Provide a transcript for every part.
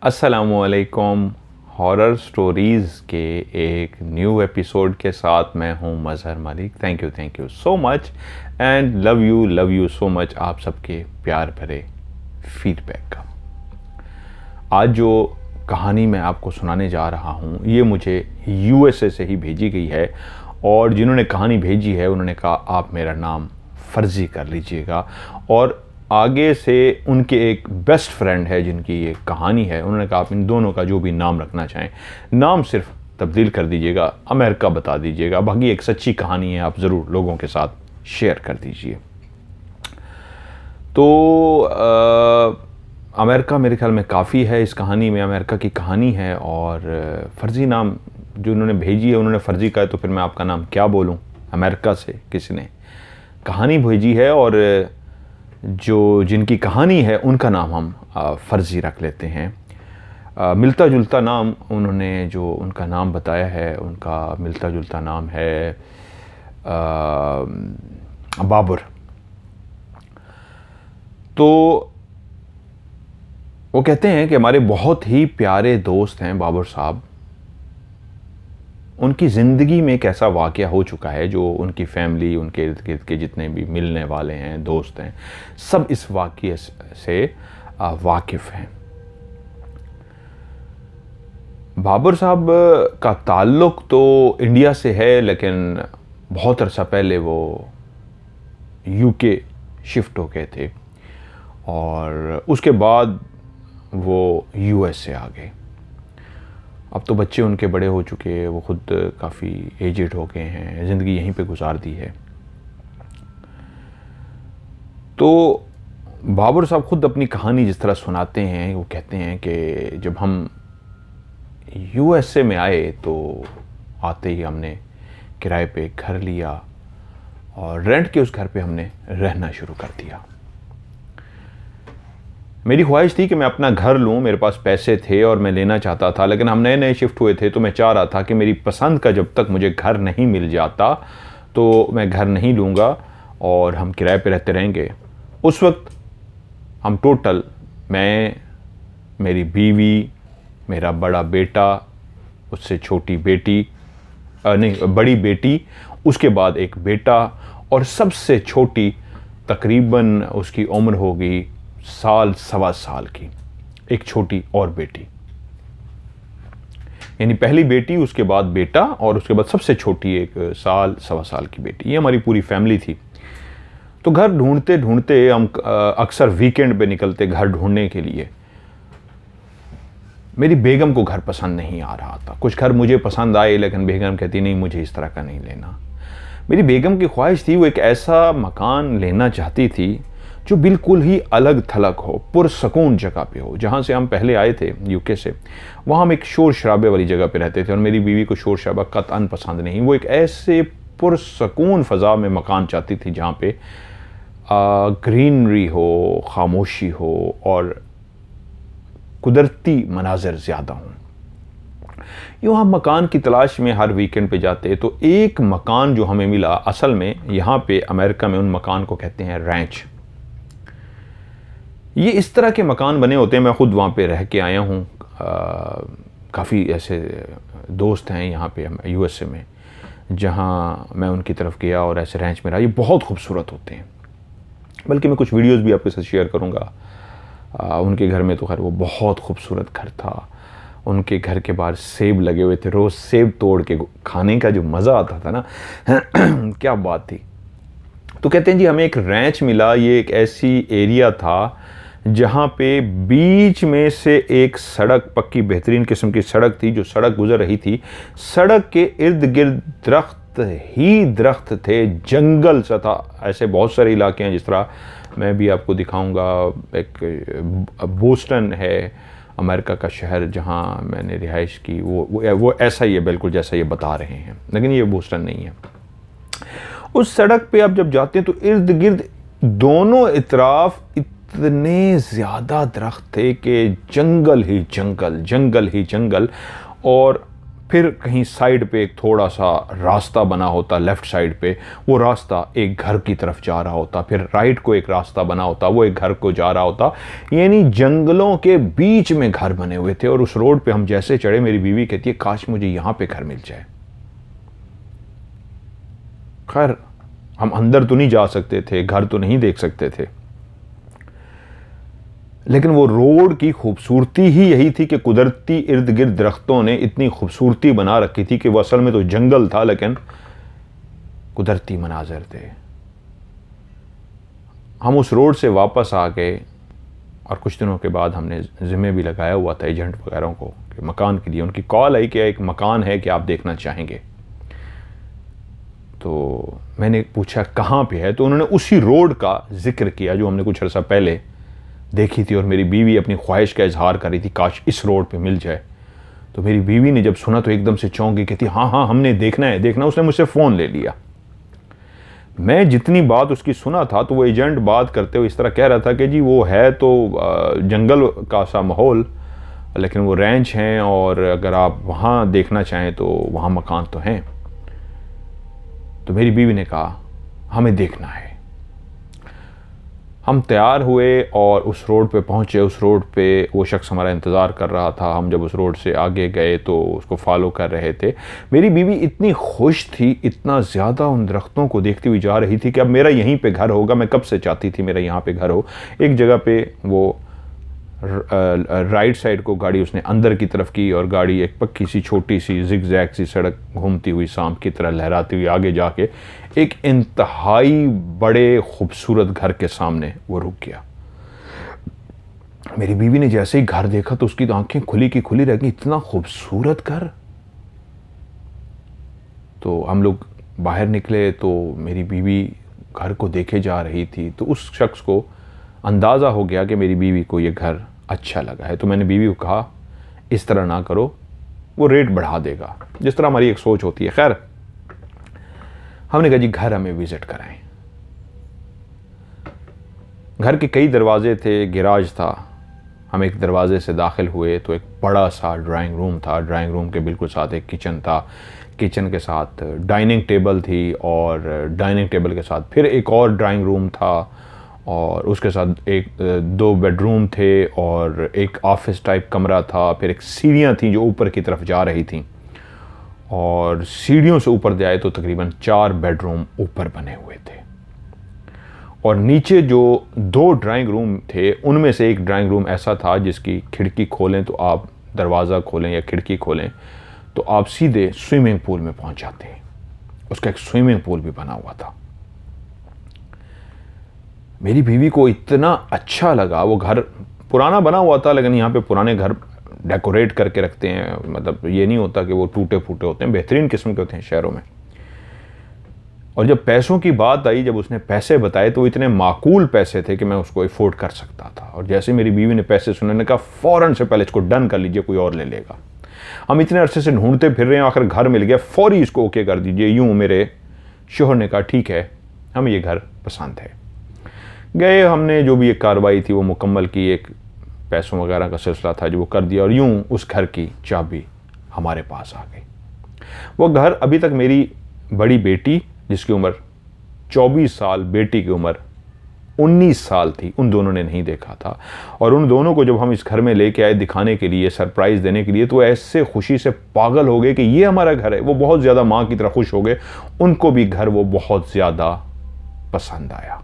अस्सलामुअलैकुम। Horror stories के एक न्यू एपिसोड के साथ मैं हूं Mazhar Malik. Thank you so much and love you so much आप सबके प्यार भरे फीडबैक का। आज जो कहानी मैं आपको सुनाने जा रहा हूं ये मुझे यूएसए से ही भेजी गई है और जिन्होंने कहानी भेजी है उन्होंने कहा आप मेरा नाम फर्जी कर लीजिएगा और आगे से उनके एक बेस्ट फ्रेंड है जिनकी ये कहानी है, उन्होंने कहा आप इन दोनों का जो भी नाम रखना चाहें नाम सिर्फ तब्दील कर दीजिएगा, अमेरिका बता दीजिएगा, बाकी एक सच्ची कहानी है आप ज़रूर लोगों के साथ शेयर कर दीजिए। तो अमेरिका मेरे ख्याल में काफ़ी है इस कहानी में, अमेरिका की कहानी है और फ़र्ज़ी नाम जो उन्होंने भेजी है उन्होंने फ़र्ज़ी कहा है तो फिर मैं आपका नाम क्या बोलूँ। अमेरिका से किसी ने कहानी भेजी है और जो जिनकी कहानी है उनका नाम हम फ़र्ज़ी रख लेते हैं। मिलता जुलता नाम उन्होंने जो उनका नाम बताया है उनका मिलता जुलता नाम है बाबर। तो वो कहते हैं कि हमारे बहुत ही प्यारे दोस्त हैं बाबर साहब, उनकी ज़िंदगी में एक ऐसा वाक़या हो चुका है जो उनकी फैमिली, उनके इर्द गिर्द के जितने भी मिलने वाले हैं, दोस्त हैं, सब इस वाक़ये से वाकिफ़ हैं। बाबर साहब का ताल्लुक़ तो इंडिया से है लेकिन बहुत अरसा पहले वो यूके शिफ्ट हो गए थे और उसके बाद वो यूएस से आ गए। अब तो बच्चे उनके बड़े हो चुके हैं, वो ख़ुद काफ़ी एजेड हो गए हैं, ज़िंदगी यहीं पे गुजार दी है। तो बाबर साहब ख़ुद अपनी कहानी जिस तरह सुनाते हैं वो कहते हैं कि जब हम यूएसए में आए तो आते ही हमने किराए पे घर लिया और रेंट के उस घर पे हमने रहना शुरू कर दिया। मेरी ख्वाहिश थी कि मैं अपना घर लूँ, मेरे पास पैसे थे और मैं लेना चाहता था, लेकिन हम नए नए शिफ्ट हुए थे तो मैं चाह रहा था कि मेरी पसंद का जब तक मुझे घर नहीं मिल जाता तो मैं घर नहीं लूँगा और हम किराए पे रहते रहेंगे। उस वक्त हम टोटल, मैं, मेरी बीवी, मेरा बड़ा बेटा, उससे छोटी बेटी बड़ी बेटी, उसके बाद एक बेटा और सबसे छोटी तकरीबन उसकी उम्र होगी साल सवा साल की, एक छोटी और बेटी, यानी पहली बेटी, उसके बाद बेटा और उसके बाद सबसे छोटी एक साल सवा साल की बेटी। ये हमारी पूरी फैमिली थी। तो घर ढूंढते ढूंढते हम अक्सर वीकेंड पे निकलते घर ढूंढने के लिए। मेरी बेगम को घर पसंद नहीं आ रहा था, कुछ घर मुझे पसंद आए लेकिन बेगम कहती नहीं मुझे इस तरह का नहीं लेना। मेरी बेगम की ख्वाहिश थी वो एक ऐसा मकान लेना चाहती थी जो बिल्कुल ही अलग थलग हो, पुरसकून जगह पे हो। जहाँ से हम पहले आए थे यूके से, वहाँ हम एक शोर शराबे वाली जगह पे रहते थे और मेरी बीवी को शोर शराबा कतई पसंद नहीं। वो एक ऐसे पुरसकून फ़ज़ा में मकान चाहती थी जहाँ पे ग्रीनरी हो, खामोशी हो और कुदरती मनाज़र ज़्यादा हों। यूँ हम मकान की तलाश में हर वीकेंड पे जाते तो एक मकान जो हमें मिला, असल में यहाँ पे अमेरिका में उन मकान को कहते हैं रैंच। ये इस तरह के मकान बने होते हैं, मैं ख़ुद वहाँ पे रह के आया हूँ। काफ़ी ऐसे दोस्त हैं यहाँ पे यूएसए में जहाँ मैं उनकी तरफ गया और ऐसे रैंच में रहा। ये बहुत खूबसूरत होते हैं, बल्कि मैं कुछ वीडियोस भी आपके साथ शेयर करूँगा। उनके घर में तो खैर वो बहुत खूबसूरत घर था। उनके घर के बाहर सेब लगे हुए थे, रोज़ सेब तोड़ के खाने का जो मज़ा आता था ना क्या बात थी। तो कहते हैं जी हमें एक रैंच मिला। ये एक ऐसी एरिया था जहाँ पे बीच में से एक सड़क, पक्की बेहतरीन किस्म की सड़क थी। जो सड़क गुजर रही थी, सड़क के इर्द गिर्द दरख्त ही दरख्त थे, जंगल सा था। ऐसे बहुत सारे इलाके हैं, जिस तरह मैं भी आपको दिखाऊंगा। एक बोस्टन है अमेरिका का शहर जहाँ मैंने रिहाइश की, वो ऐसा ही है बिल्कुल जैसा ये बता रहे हैं, लेकिन ये बोस्टन नहीं है। उस सड़क पे आप जब जाते हैं तो इर्द गिर्द दोनों इतराफ इतने ज़्यादा दरख्त थे कि जंगल ही जंगल, जंगल ही जंगल। और फिर कहीं साइड पे एक थोड़ा सा रास्ता बना होता लेफ़्ट साइड पे, वो रास्ता एक घर की तरफ जा रहा होता, फिर राइट को एक रास्ता बना होता, वो एक घर को जा रहा होता। यानी जंगलों के बीच में घर बने हुए थे। और उस रोड पे हम जैसे चढ़े, मेरी बीवी कहती है काश मुझे यहां पे घर मिल जाए। खैर हम अंदर तो नहीं जा सकते थे, घर तो नहीं देख सकते थे, लेकिन वो रोड की खूबसूरती ही यही थी कि कुदरती इर्द गिर्द दरख्तों ने इतनी खूबसूरती बना रखी थी कि वो असल में तो जंगल था, लेकिन कुदरती मनाजर थे। हम उस रोड से वापस आ गए और कुछ दिनों के बाद हमने ज़िम्मे भी लगाया हुआ था एजेंट वगैरह को कि मकान के लिए। उनकी कॉल आई कि एक मकान है कि आप देखना चाहेंगे। तो मैंने पूछा कहाँ पे है, तो उन्होंने उसी रोड का जिक्र किया जो हमने कुछ अर्सा पहले देखी थी। और मेरी बीवी अपनी ख्वाहिश का इजहार कर रही थी काश इस रोड पे मिल जाए। तो मेरी बीवी ने जब सुना तो एकदम से चौंक गई, कहती हाँ हाँ हमने देखना है देखना। उसने मुझसे फ़ोन ले लिया। मैं जितनी बात उसकी सुना था तो वो एजेंट बात करते हुए इस तरह कह रहा था कि जी वो है तो जंगल का सा माहौल, लेकिन वो रेंच हैं और अगर आप वहाँ देखना चाहें तो वहाँ मकान तो हैं। तो मेरी बीवी ने कहा हमें देखना है। हम तैयार हुए और उस रोड पे पहुँचे। उस रोड पे वो शख्स हमारा इंतज़ार कर रहा था। हम जब उस रोड से आगे गए तो उसको फॉलो कर रहे थे। मेरी बीवी इतनी खुश थी, इतना ज़्यादा उन दरख्तों को देखती हुई जा रही थी कि अब मेरा यहीं पे घर होगा। मैं कब से चाहती थी मेरा यहाँ पे घर हो। एक जगह पे वो राइट साइड को गाड़ी उसने अंदर की तरफ की और गाड़ी एक पक्की सी छोटी सी जिगजैग सी सड़क घूमती हुई सांप की तरह लहराती हुई आगे जाके एक इंतहाई बड़े खूबसूरत घर के सामने वो रुक गया। मेरी बीवी ने जैसे ही घर देखा तो उसकी आंखें खुली की खुली रह गई, इतना खूबसूरत घर। तो हम लोग बाहर निकले तो मेरी बीवी घर को देखे जा रही थी। तो उस शख्स को अंदाज़ा हो गया कि मेरी बीवी को ये घर अच्छा लगा है। तो मैंने बीवी को कहा इस तरह ना करो, वो रेट बढ़ा देगा, जिस तरह हमारी एक सोच होती है। खैर हमने कहा जी घर हमें विज़िट कराएं। घर के कई दरवाजे थे, गिराज था। हम एक दरवाजे से दाखिल हुए तो एक बड़ा सा ड्राइंग रूम था। ड्राइंग रूम के बिल्कुल साथ एक किचन था। किचन के साथ डाइनिंग टेबल थी और डाइनिंग टेबल के साथ फिर एक और ड्राइंग रूम था और उसके साथ एक 2 बेडरूम थे और एक ऑफिस टाइप कमरा था। फिर एक सीढ़ियाँ थी जो ऊपर की तरफ जा रही थी और सीढ़ियों से ऊपर जाए तो तकरीबन 4 बेडरूम ऊपर बने हुए थे। और नीचे जो 2 ड्राइंग रूम थे उनमें से एक ड्राइंग रूम ऐसा था जिसकी खिड़की खोलें तो आप दरवाज़ा खोलें या खिड़की खोलें तो आप सीधे स्विमिंग पूल में पहुंच जाते हैं। उसका एक स्विमिंग पूल भी बना हुआ था। मेरी बीवी को इतना अच्छा लगा। वो घर पुराना बना हुआ था, लेकिन यहाँ पे पुराने घर डेकोरेट करके रखते हैं, मतलब ये नहीं होता कि वो टूटे फूटे होते हैं, बेहतरीन किस्म के होते हैं शहरों में। और जब पैसों की बात आई, जब उसने पैसे बताए तो वो इतने माकूल पैसे थे कि मैं उसको अफोर्ड कर सकता था। और जैसे मेरी बीवी ने पैसे सुनने ने कहा फ़ौरन से पहले इसको डन कर लीजिए, कोई और ले लेगा। हम इतने अरसे से ढूंढते फिर रहे हैं, आखिर घर मिल गया, फौरी इसको ओके कर दीजिए। यूँ मेरे शोहर ने कहा ठीक है हमें ये घर पसंद है। गए, हमने जो भी एक कार्रवाई थी वो मुकम्मल की, एक पैसों वगैरह का सिलसिला था जो वो कर दिया और यूं उस घर की चाबी हमारे पास आ गई। वो घर अभी तक मेरी बड़ी बेटी जिसकी उम्र 24 साल, बेटी की उम्र 19 साल थी, उन दोनों ने नहीं देखा था। और उन दोनों को जब हम इस घर में लेके आए दिखाने के लिए, सरप्राइज़ देने के लिए, तो ऐसे खुशी से पागल हो गए कि ये हमारा घर है। वो बहुत ज़्यादा माँ की तरह खुश हो गए। उनको भी घर वो बहुत ज़्यादा पसंद आया।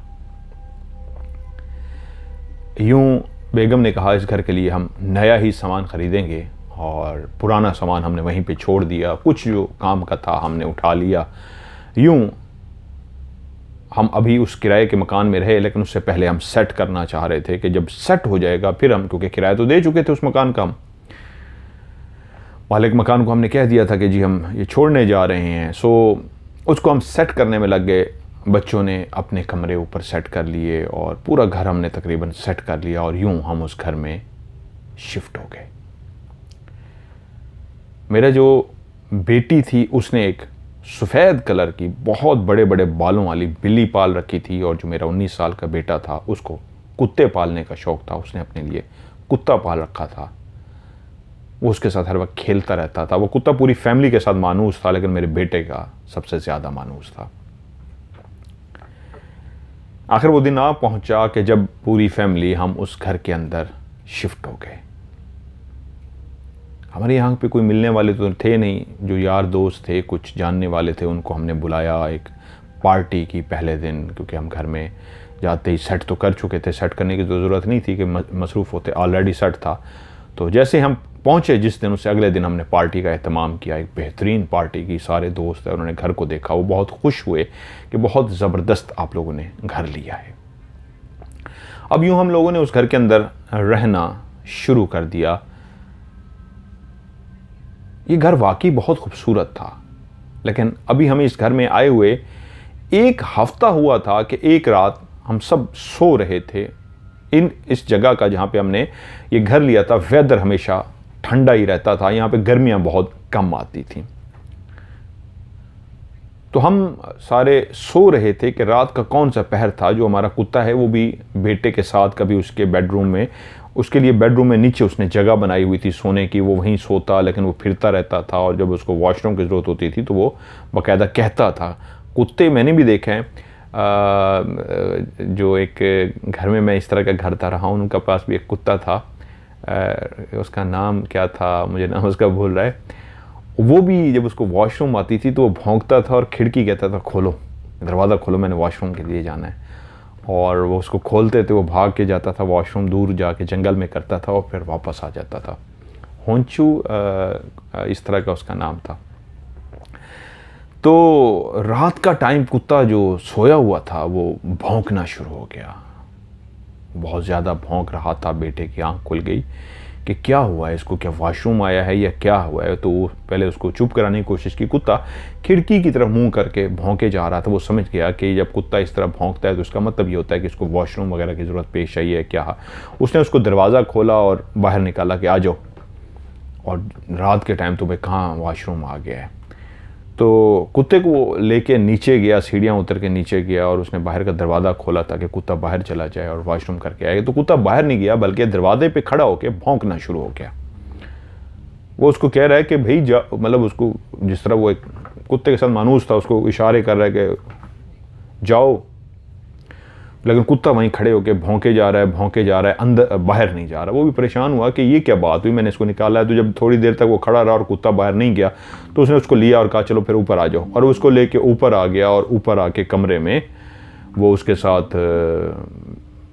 यूँ बेगम ने कहा इस घर के लिए हम नया ही सामान ख़रीदेंगे और पुराना सामान हमने वहीं पे छोड़ दिया। कुछ जो काम का था हमने उठा लिया। यूँ हम अभी उस किराए के मकान में रहे, लेकिन उससे पहले हम सेट करना चाह रहे थे कि जब सेट हो जाएगा फिर हम, क्योंकि किराया तो दे चुके थे उस मकान का, हम मालिक मकान को हमने कह दिया था कि जी हम ये छोड़ने जा रहे हैं। सो उसको हम सेट करने में लग गए। बच्चों ने अपने कमरे ऊपर सेट कर लिए और पूरा घर हमने तकरीबन सेट कर लिया और यूं हम उस घर में शिफ्ट हो गए। मेरा जो बेटी थी उसने एक सफ़ेद कलर की बहुत बड़े बड़े बालों वाली बिल्ली पाल रखी थी और जो मेरा 19 साल का बेटा था उसको कुत्ते पालने का शौक़ था। उसने अपने लिए कुत्ता पाल रखा था। वो उसके साथ हर वक्त खेलता रहता था। वो कुत्ता पूरी फैमिली के साथ मानूस था, लेकिन मेरे बेटे का सबसे ज़्यादा मानूस था। आखिर वो दिन आ पहुंचा कि जब पूरी फैमिली हम उस घर के अंदर शिफ्ट हो गए। हमारे यहाँ पे कोई मिलने वाले तो थे नहीं, जो यार दोस्त थे, कुछ जानने वाले थे, उनको हमने बुलाया एक पार्टी की पहले दिन, क्योंकि हम घर में जाते ही सेट तो कर चुके थे, सेट करने की तो ज़रूरत नहीं थी कि मसरूफ़ होते, ऑलरेडी सेट था। तो जैसे हम पहुँचे जिस दिन, उससे अगले दिन हमने पार्टी का एहतमाम किया, एक बेहतरीन पार्टी की। सारे दोस्त हैं, उन्होंने घर को देखा, वो बहुत खुश हुए कि बहुत ज़बरदस्त आप लोगों ने घर लिया है। अब यूँ हम लोगों ने उस घर के अंदर रहना शुरू कर दिया। ये घर वाकई बहुत खूबसूरत था, लेकिन अभी हमें इस घर में आए हुए 1 हफ्ता हुआ था कि एक रात हम सब सो रहे थे। इस जगह का जहाँ पे हमने ये घर लिया था, वेदर हमेशा ठंडा ही रहता था, यहाँ पे गर्मियाँ बहुत कम आती थी। तो हम सारे सो रहे थे कि रात का कौन सा पहर था, जो हमारा कुत्ता है वो भी बेटे के साथ कभी उसके बेडरूम में, उसके लिए बेडरूम में नीचे उसने जगह बनाई हुई थी सोने की, वो वहीं सोता, लेकिन वो फिरता रहता था, और जब उसको वॉशरूम की ज़रूरत होती थी तो वो बाकायदा कहता था। कुत्ते मैंने भी देखे हैं, जो एक घर में मैं इस तरह का घर था रहा हूँ, उनका पास भी एक कुत्ता था, उसका नाम क्या था, मुझे नाम उसका भूल रहा है। वो भी जब उसको वॉशरूम आती थी तो वो भौंकता था और खिड़की कहता था खोलो, दरवाज़ा खोलो, मैंने वॉशरूम के लिए जाना है। और वो उसको खोलते थे, वो भाग के जाता था वॉशरूम, दूर जाके जंगल में करता था और फिर वापस आ जाता था। होंचू इस तरह का उसका नाम था। तो रात का टाइम कुत्ता जो सोया हुआ था वो भौंकना शुरू हो गया, बहुत ज़्यादा भौंक रहा था। बेटे की आंख खुल गई कि क्या हुआ है इसको, क्या वॉशरूम आया है या क्या हुआ है। तो वो पहले उसको चुप कराने की कोशिश की। कुत्ता खिड़की की तरफ मुंह करके भौंके जा रहा था। वो समझ गया कि जब कुत्ता इस तरह भौंकता है तो उसका मतलब ये होता है कि इसको वॉशरूम वगैरह की ज़रूरत पेश आई है क्या। उसने उसको दरवाज़ा खोला और बाहर निकाला कि आ जाओ, और रात के टाइम तुम्हें कहाँ वॉशरूम आ गया है। तो कुत्ते को लेके नीचे गया, सीढ़ियाँ उतर के नीचे गया, और उसने बाहर का दरवाज़ा खोला ताकि कुत्ता बाहर चला जाए और वॉशरूम करके आए। तो कुत्ता बाहर नहीं गया, बल्कि दरवाजे पे खड़ा होकर भौंकना शुरू हो गया। वो उसको कह रहा है कि भाई जा, मतलब उसको जिस तरह वो एक कुत्ते के साथ मानूस था, उसको इशारे कर रहा है कि जाओ, लेकिन कुत्ता वहीं खड़े होकर भौंके जा रहा है, अंदर बाहर नहीं जा रहा। वो भी परेशान हुआ कि ये क्या बात हुई, मैंने इसको निकाला है। तो जब थोड़ी देर तक वो खड़ा रहा और कुत्ता बाहर नहीं गया, तो उसने उसको लिया और कहा चलो फिर ऊपर आ जाओ, और उसको लेके ऊपर आ गया। और ऊपर आके कमरे में वो उसके साथ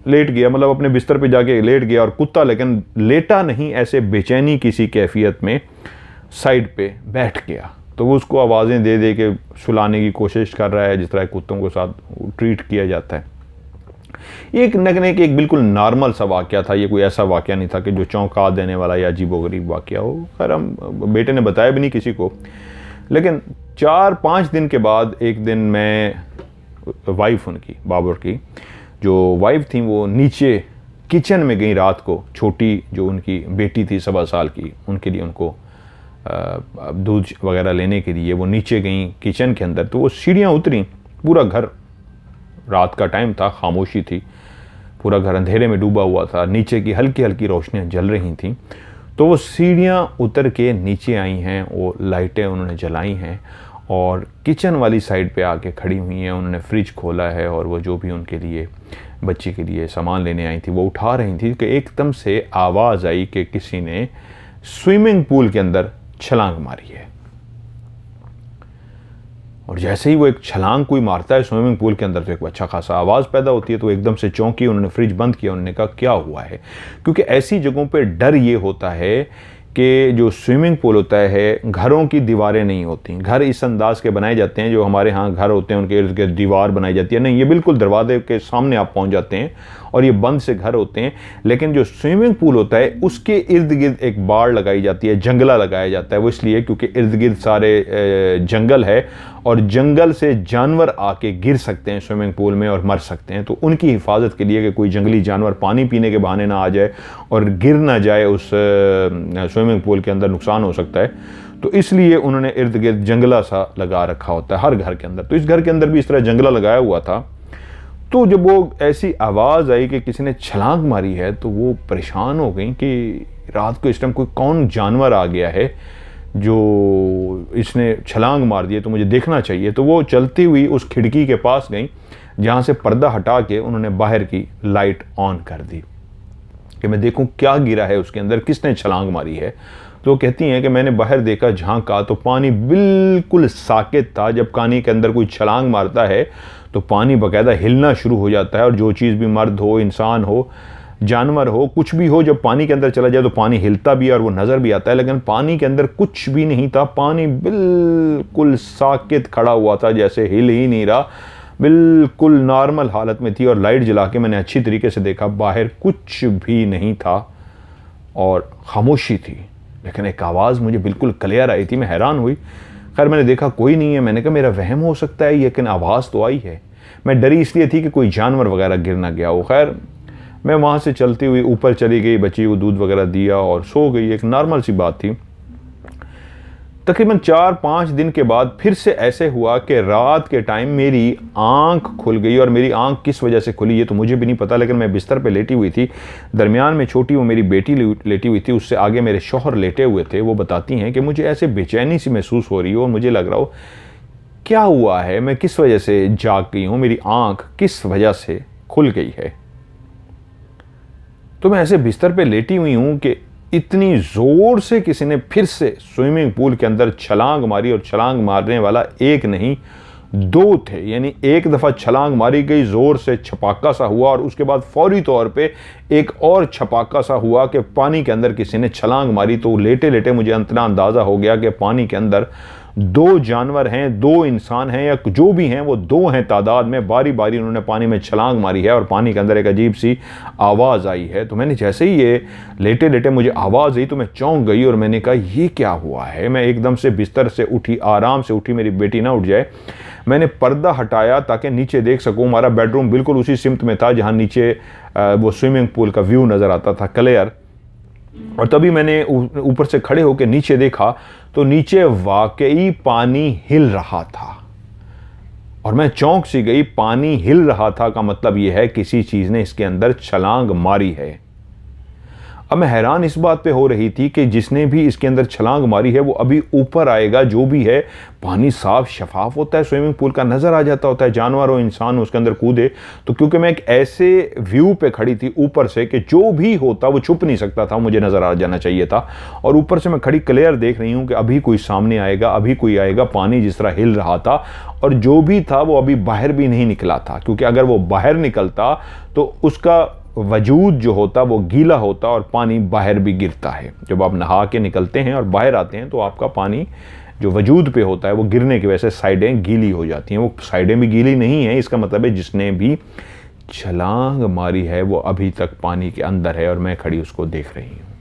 लेट गया, मतलब अपने बिस्तर पे जाके लेट गया। और कुत्ता लेकिन लेटा नहीं, ऐसे बेचैनी किसी कैफियत में साइड पे बैठ गया। तो वो उसको आवाज़ें दे दे के सुलाने की कोशिश कर रहा है, जिस तरह कुत्तों के साथ ट्रीट किया जाता है। एक नगने के एक बिल्कुल नॉर्मल सा वाक़या था, ये कोई ऐसा वाक़या नहीं था कि जो चौंका देने वाला या अजीबोगरीब वाक़या हो। खैर हम बेटे ने बताया भी नहीं किसी को। लेकिन 4-5 दिन के बाद एक दिन मैं, वाइफ उनकी बाबर की जो वाइफ थी, वो नीचे किचन में गई रात को। छोटी जो उनकी बेटी थी 1.25 साल की, उनके लिए उनको दूध वगैरह लेने के लिए वो नीचे गई किचन के अंदर। तो वो सीढ़ियाँ उतरी, पूरा घर, रात का टाइम था, खामोशी थी, पूरा घर अंधेरे में डूबा हुआ था, नीचे की हल्की हल्की रोशनियाँ जल रही थीं। तो वो सीढ़ियाँ उतर के नीचे आई हैं, वो लाइटें उन्होंने जलाई हैं और किचन वाली साइड पे आके खड़ी हुई हैं। उन्होंने फ्रिज खोला है और वो जो भी उनके लिए, बच्चे के लिए सामान लेने आई थी, वो उठा रही थी कि एकदम से आवाज़ आई कि किसी ने स्विमिंग पूल के अंदर छलांग मारी है। और जैसे ही वो एक छलांग कोई मारता है स्विमिंग पूल के अंदर, तो एक अच्छा खासा आवाज़ पैदा होती है। तो एकदम से चौंकी, उन्होंने फ्रिज बंद किया, उन्होंने कहा क्या हुआ है। क्योंकि ऐसी जगहों पे डर ये होता है कि जो स्विमिंग पूल होता है, घरों की दीवारें नहीं होती। घर इस अंदाज के बनाए जाते हैं, जो हमारे यहाँ घर होते हैं उनके इर्द गिर्द दीवार बनाई जाती है, नहीं, ये बिल्कुल दरवाजे के सामने आप पहुँच जाते हैं और ये बंद से घर होते हैं। लेकिन जो स्विमिंग पूल होता है उसके इर्द गिर्द एक बाड़ लगाई जाती है, जंगला लगाया जाता है। वो इसलिए क्योंकि इर्द गिर्द सारे जंगल है और जंगल से जानवर आके गिर सकते हैं स्विमिंग पूल में और मर सकते हैं। तो उनकी हिफाजत के लिए कि कोई जंगली जानवर पानी पीने के बहाने ना आ जाए और गिर ना जाए उस स्विमिंग पूल के अंदर, नुकसान हो सकता है, तो इसलिए उन्होंने इर्द गिर्द जंगला सा लगा रखा होता है हर घर के अंदर। तो इस घर के अंदर भी इस तरह जंगला लगाया हुआ था। तो जब वो ऐसी आवाज़ आई कि किसी ने छलांग मारी है तो वो परेशान हो गई कि रात को इस टाइम कोई कौन जानवर आ गया है जो इसने छलांग मार दी है, तो मुझे देखना चाहिए। तो वो चलती हुई उस खिड़की के पास गई जहाँ से पर्दा हटा के उन्होंने बाहर की लाइट ऑन कर दी कि मैं देखूं क्या गिरा है उसके अंदर, किसने छलांग मारी है। तो कहती हैं कि मैंने बाहर देखा, झांका तो पानी बिल्कुल साकित था। जब पानी के अंदर कोई छलांग मारता है तो पानी बाकायदा हिलना शुरू हो जाता है, और जो चीज़ भी, मर्द हो, इंसान हो, जानवर हो, कुछ भी हो, जब पानी के अंदर चला जाए तो पानी हिलता भी है और वो नज़र भी आता है। लेकिन पानी के अंदर कुछ भी नहीं था, पानी बिल्कुल साकित खड़ा हुआ था, जैसे हिल ही नहीं रहा, बिल्कुल नॉर्मल हालत में थी। और लाइट जला के मैंने अच्छी तरीके से देखा, बाहर कुछ भी नहीं था और खामोशी थी। लेकिन एक आवाज़ मुझे बिल्कुल क्लियर आई थी, मैं हैरान हुई। खैर मैंने देखा कोई नहीं है, मैंने कहा मेरा वहम हो सकता है, लेकिन आवाज़ तो आई है। मैं डरी इसलिए थी कि कोई जानवर वगैरह गिर ना गया हो। खैर मैं वहाँ से चलती हुई ऊपर चली गई, बच्ची को दूध वगैरह दिया और सो गई। एक नॉर्मल सी बात थी। तकरीबन 4-5 दिन के बाद फिर से ऐसे हुआ कि रात के टाइम मेरी आंख खुल गई, और मेरी आंख किस वजह से खुली ये तो मुझे भी नहीं पता, लेकिन मैं बिस्तर पे लेटी हुई थी। दरमियान में छोटी वो मेरी बेटी लेटी हुई थी, उससे आगे मेरे शौहर लेटे हुए थे। वो बताती हैं कि मुझे ऐसे बेचैनी सी महसूस हो रही हो और मुझे लग रहा हो क्या हुआ है, मैं किस वजह से जाग गई हूँ, मेरी आंख किस वजह से खुल गई है। तो मैं ऐसे बिस्तर पे लेटी हुई हूँ कि इतनी ज़ोर से किसी ने फिर से स्विमिंग पूल के अंदर छलांग मारी, और छलांग मारने वाला एक नहीं 2 थे। यानी एक दफ़ा छलांग मारी गई, ज़ोर से छपाका सा हुआ, और उसके बाद फौरी तौर पे एक और छपाका सा हुआ कि पानी के अंदर किसी ने छलांग मारी। तो लेटे लेटे मुझे इतना अंदाज़ा हो गया कि पानी के अंदर 2 जानवर हैं, 2 इंसान हैं, या जो भी हैं वो 2 हैं तादाद में। बारी बारी उन्होंने पानी में छलांग मारी है और पानी के अंदर एक अजीब सी आवाज़ आई है। तो मैंने जैसे ही ये लेटे लेटे मुझे आवाज़ आई तो मैं चौंक गई, और मैंने कहा ये क्या हुआ है। मैं एकदम से बिस्तर से उठी, आराम से उठी, मेरी बेटी ना उठ जाए। मैंने पर्दा हटाया ताकि नीचे देख सकूँ। हमारा बेडरूम बिल्कुल उसी सिमत में था जहाँ नीचे वो स्विमिंग पूल का व्यू नज़र आता था क्लियर। और तभी मैंने ऊपर से खड़े होकर नीचे देखा तो नीचे वाकई पानी हिल रहा था, और मैं चौंक सी गई। पानी हिल रहा था का मतलब यह है किसी चीज़ ने इसके अंदर छलांग मारी है। अब मैं हैरान इस बात पे हो रही थी कि जिसने भी इसके अंदर छलांग मारी है वो अभी ऊपर आएगा। जो भी है, पानी साफ शफाफ होता है, स्विमिंग पूल का नज़र आ जाता होता है, जानवर हो, इंसान उसके अंदर कूदे। तो क्योंकि मैं एक ऐसे व्यू पे खड़ी थी ऊपर से कि जो भी होता वो छुप नहीं सकता था, मुझे नज़र आ जाना चाहिए था। और ऊपर से मैं खड़ी क्लियर देख रही हूँ कि अभी कोई सामने आएगा, अभी कोई आएगा। पानी जिस तरह हिल रहा था, और जो भी था वो अभी बाहर भी नहीं निकला था, क्योंकि अगर वो बाहर निकलता तो उसका वजूद जो होता वो गीला होता, और पानी बाहर भी गिरता है। जब आप नहा के निकलते हैं और बाहर आते हैं तो आपका पानी जो वजूद पे होता है वो गिरने की वजह से साइडें गीली हो जाती हैं। वो साइडें भी गीली नहीं है, इसका मतलब है जिसने भी छलांग मारी है वो अभी तक पानी के अंदर है, और मैं खड़ी उसको देख रही हूँ।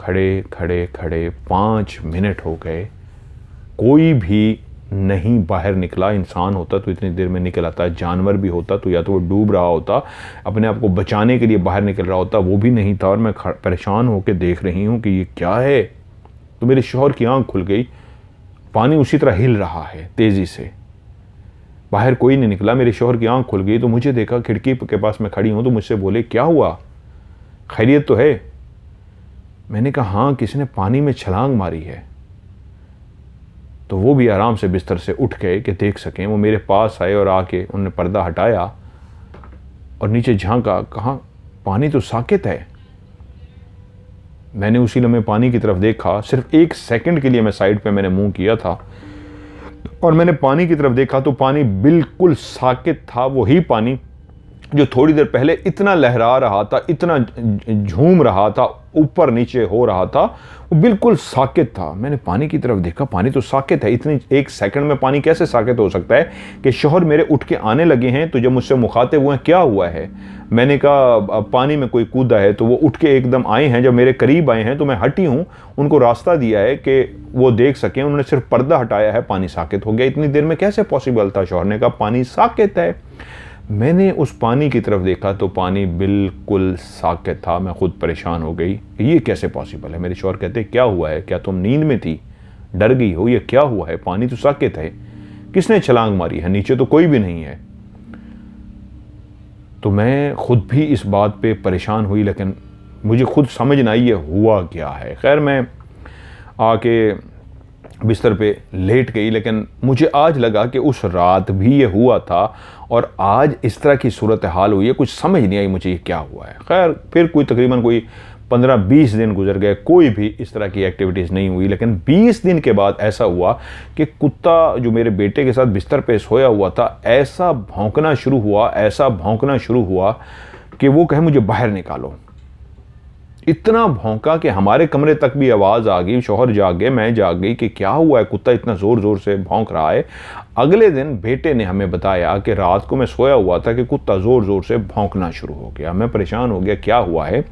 खड़े खड़े खड़े 5 मिनट हो गए, कोई भी नहीं बाहर निकला। इंसान होता तो इतनी देर में निकल आता, जानवर भी होता तो या तो वो डूब रहा होता, अपने आप को बचाने के लिए बाहर निकल रहा होता, वो भी नहीं था। और मैं परेशान होकर देख रही हूँ कि ये क्या है। तो मेरे शौहर की आंख खुल गई, पानी उसी तरह हिल रहा है तेज़ी से, बाहर कोई नहीं निकला। मेरे शौहर की आंख खुल गई तो मुझे देखा, खिड़की के पास मैं खड़ी हूँ, तो मुझसे बोले क्या हुआ, खैरियत तो है। मैंने कहा हाँ, किसी ने पानी में छलांग मारी है। तो वो भी आराम से बिस्तर से उठ गए कि देख सकें। वो मेरे पास आए और आके उन्होंने पर्दा हटाया और नीचे झांका, कहा पानी तो साकित है। मैंने उसी लम्हे पानी की तरफ देखा, सिर्फ 1 सेकंड के लिए मैं साइड पे मैंने मुंह किया था और मैंने पानी की तरफ देखा तो पानी बिल्कुल साकित था। वही पानी जो थोड़ी देर पहले इतना लहरा रहा था, इतना झूम रहा था, ऊपर नीचे हो रहा था, वो बिल्कुल साकित था। मैंने पानी की तरफ देखा, पानी तो साकित है। इतनी 1 सेकंड में पानी कैसे साकित हो सकता है कि शौहर मेरे उठ के आने लगे हैं। तो जब मुझसे मुखातिब हुए क्या हुआ है, मैंने कहा पानी में कोई कूदा है। तो वो उठ के एकदम आए हैं, जब मेरे करीब आए हैं तो मैं हटी हूँ, उनको रास्ता दिया है कि वो देख सकें। उन्होंने सिर्फ पर्दा हटाया है, पानी साकित हो गया। इतनी देर में कैसे पॉसिबल था? शौहर ने कहा पानी साकित है। मैंने उस पानी की तरफ देखा तो पानी बिल्कुल साकित था। मैं खुद परेशान हो गई, ये कैसे पॉसिबल है। मेरे शौहर कहते क्या हुआ है, क्या तुम नींद में थी, डर गई हो, ये क्या हुआ है, पानी तो साकित है, किसने छलांग मारी है, नीचे तो कोई भी नहीं है। तो मैं ख़ुद भी इस बात पे परेशान हुई, लेकिन मुझे खुद समझ ना आई ये हुआ क्या है। खैर मैं आके बिस्तर पे लेट गई, लेकिन मुझे आज लगा कि उस रात भी ये हुआ था और आज इस तरह की सूरत हाल हुई है, कुछ समझ नहीं आई मुझे ये क्या हुआ है। खैर फिर तकरीबन कोई 15-20 दिन गुजर गए, कोई भी इस तरह की एक्टिविटीज़ नहीं हुई। लेकिन 20 दिन के बाद ऐसा हुआ कि कुत्ता जो मेरे बेटे के साथ बिस्तर पे सोया हुआ था, ऐसा भौंकना शुरू हुआ कि वो कहे मुझे बाहर निकालो। इतना भौंका कि हमारे कमरे तक भी आवाज़ आ गई, शौहर जाग गए, मैं जाग गई कि क्या हुआ है, कुत्ता इतना ज़ोर ज़ोर से भौंक रहा है। अगले दिन बेटे ने हमें बताया कि रात को मैं सोया हुआ था कि कुत्ता ज़ोर ज़ोर से भौंकना शुरू हो गया। मैं परेशान हो गया, क्या हुआ है।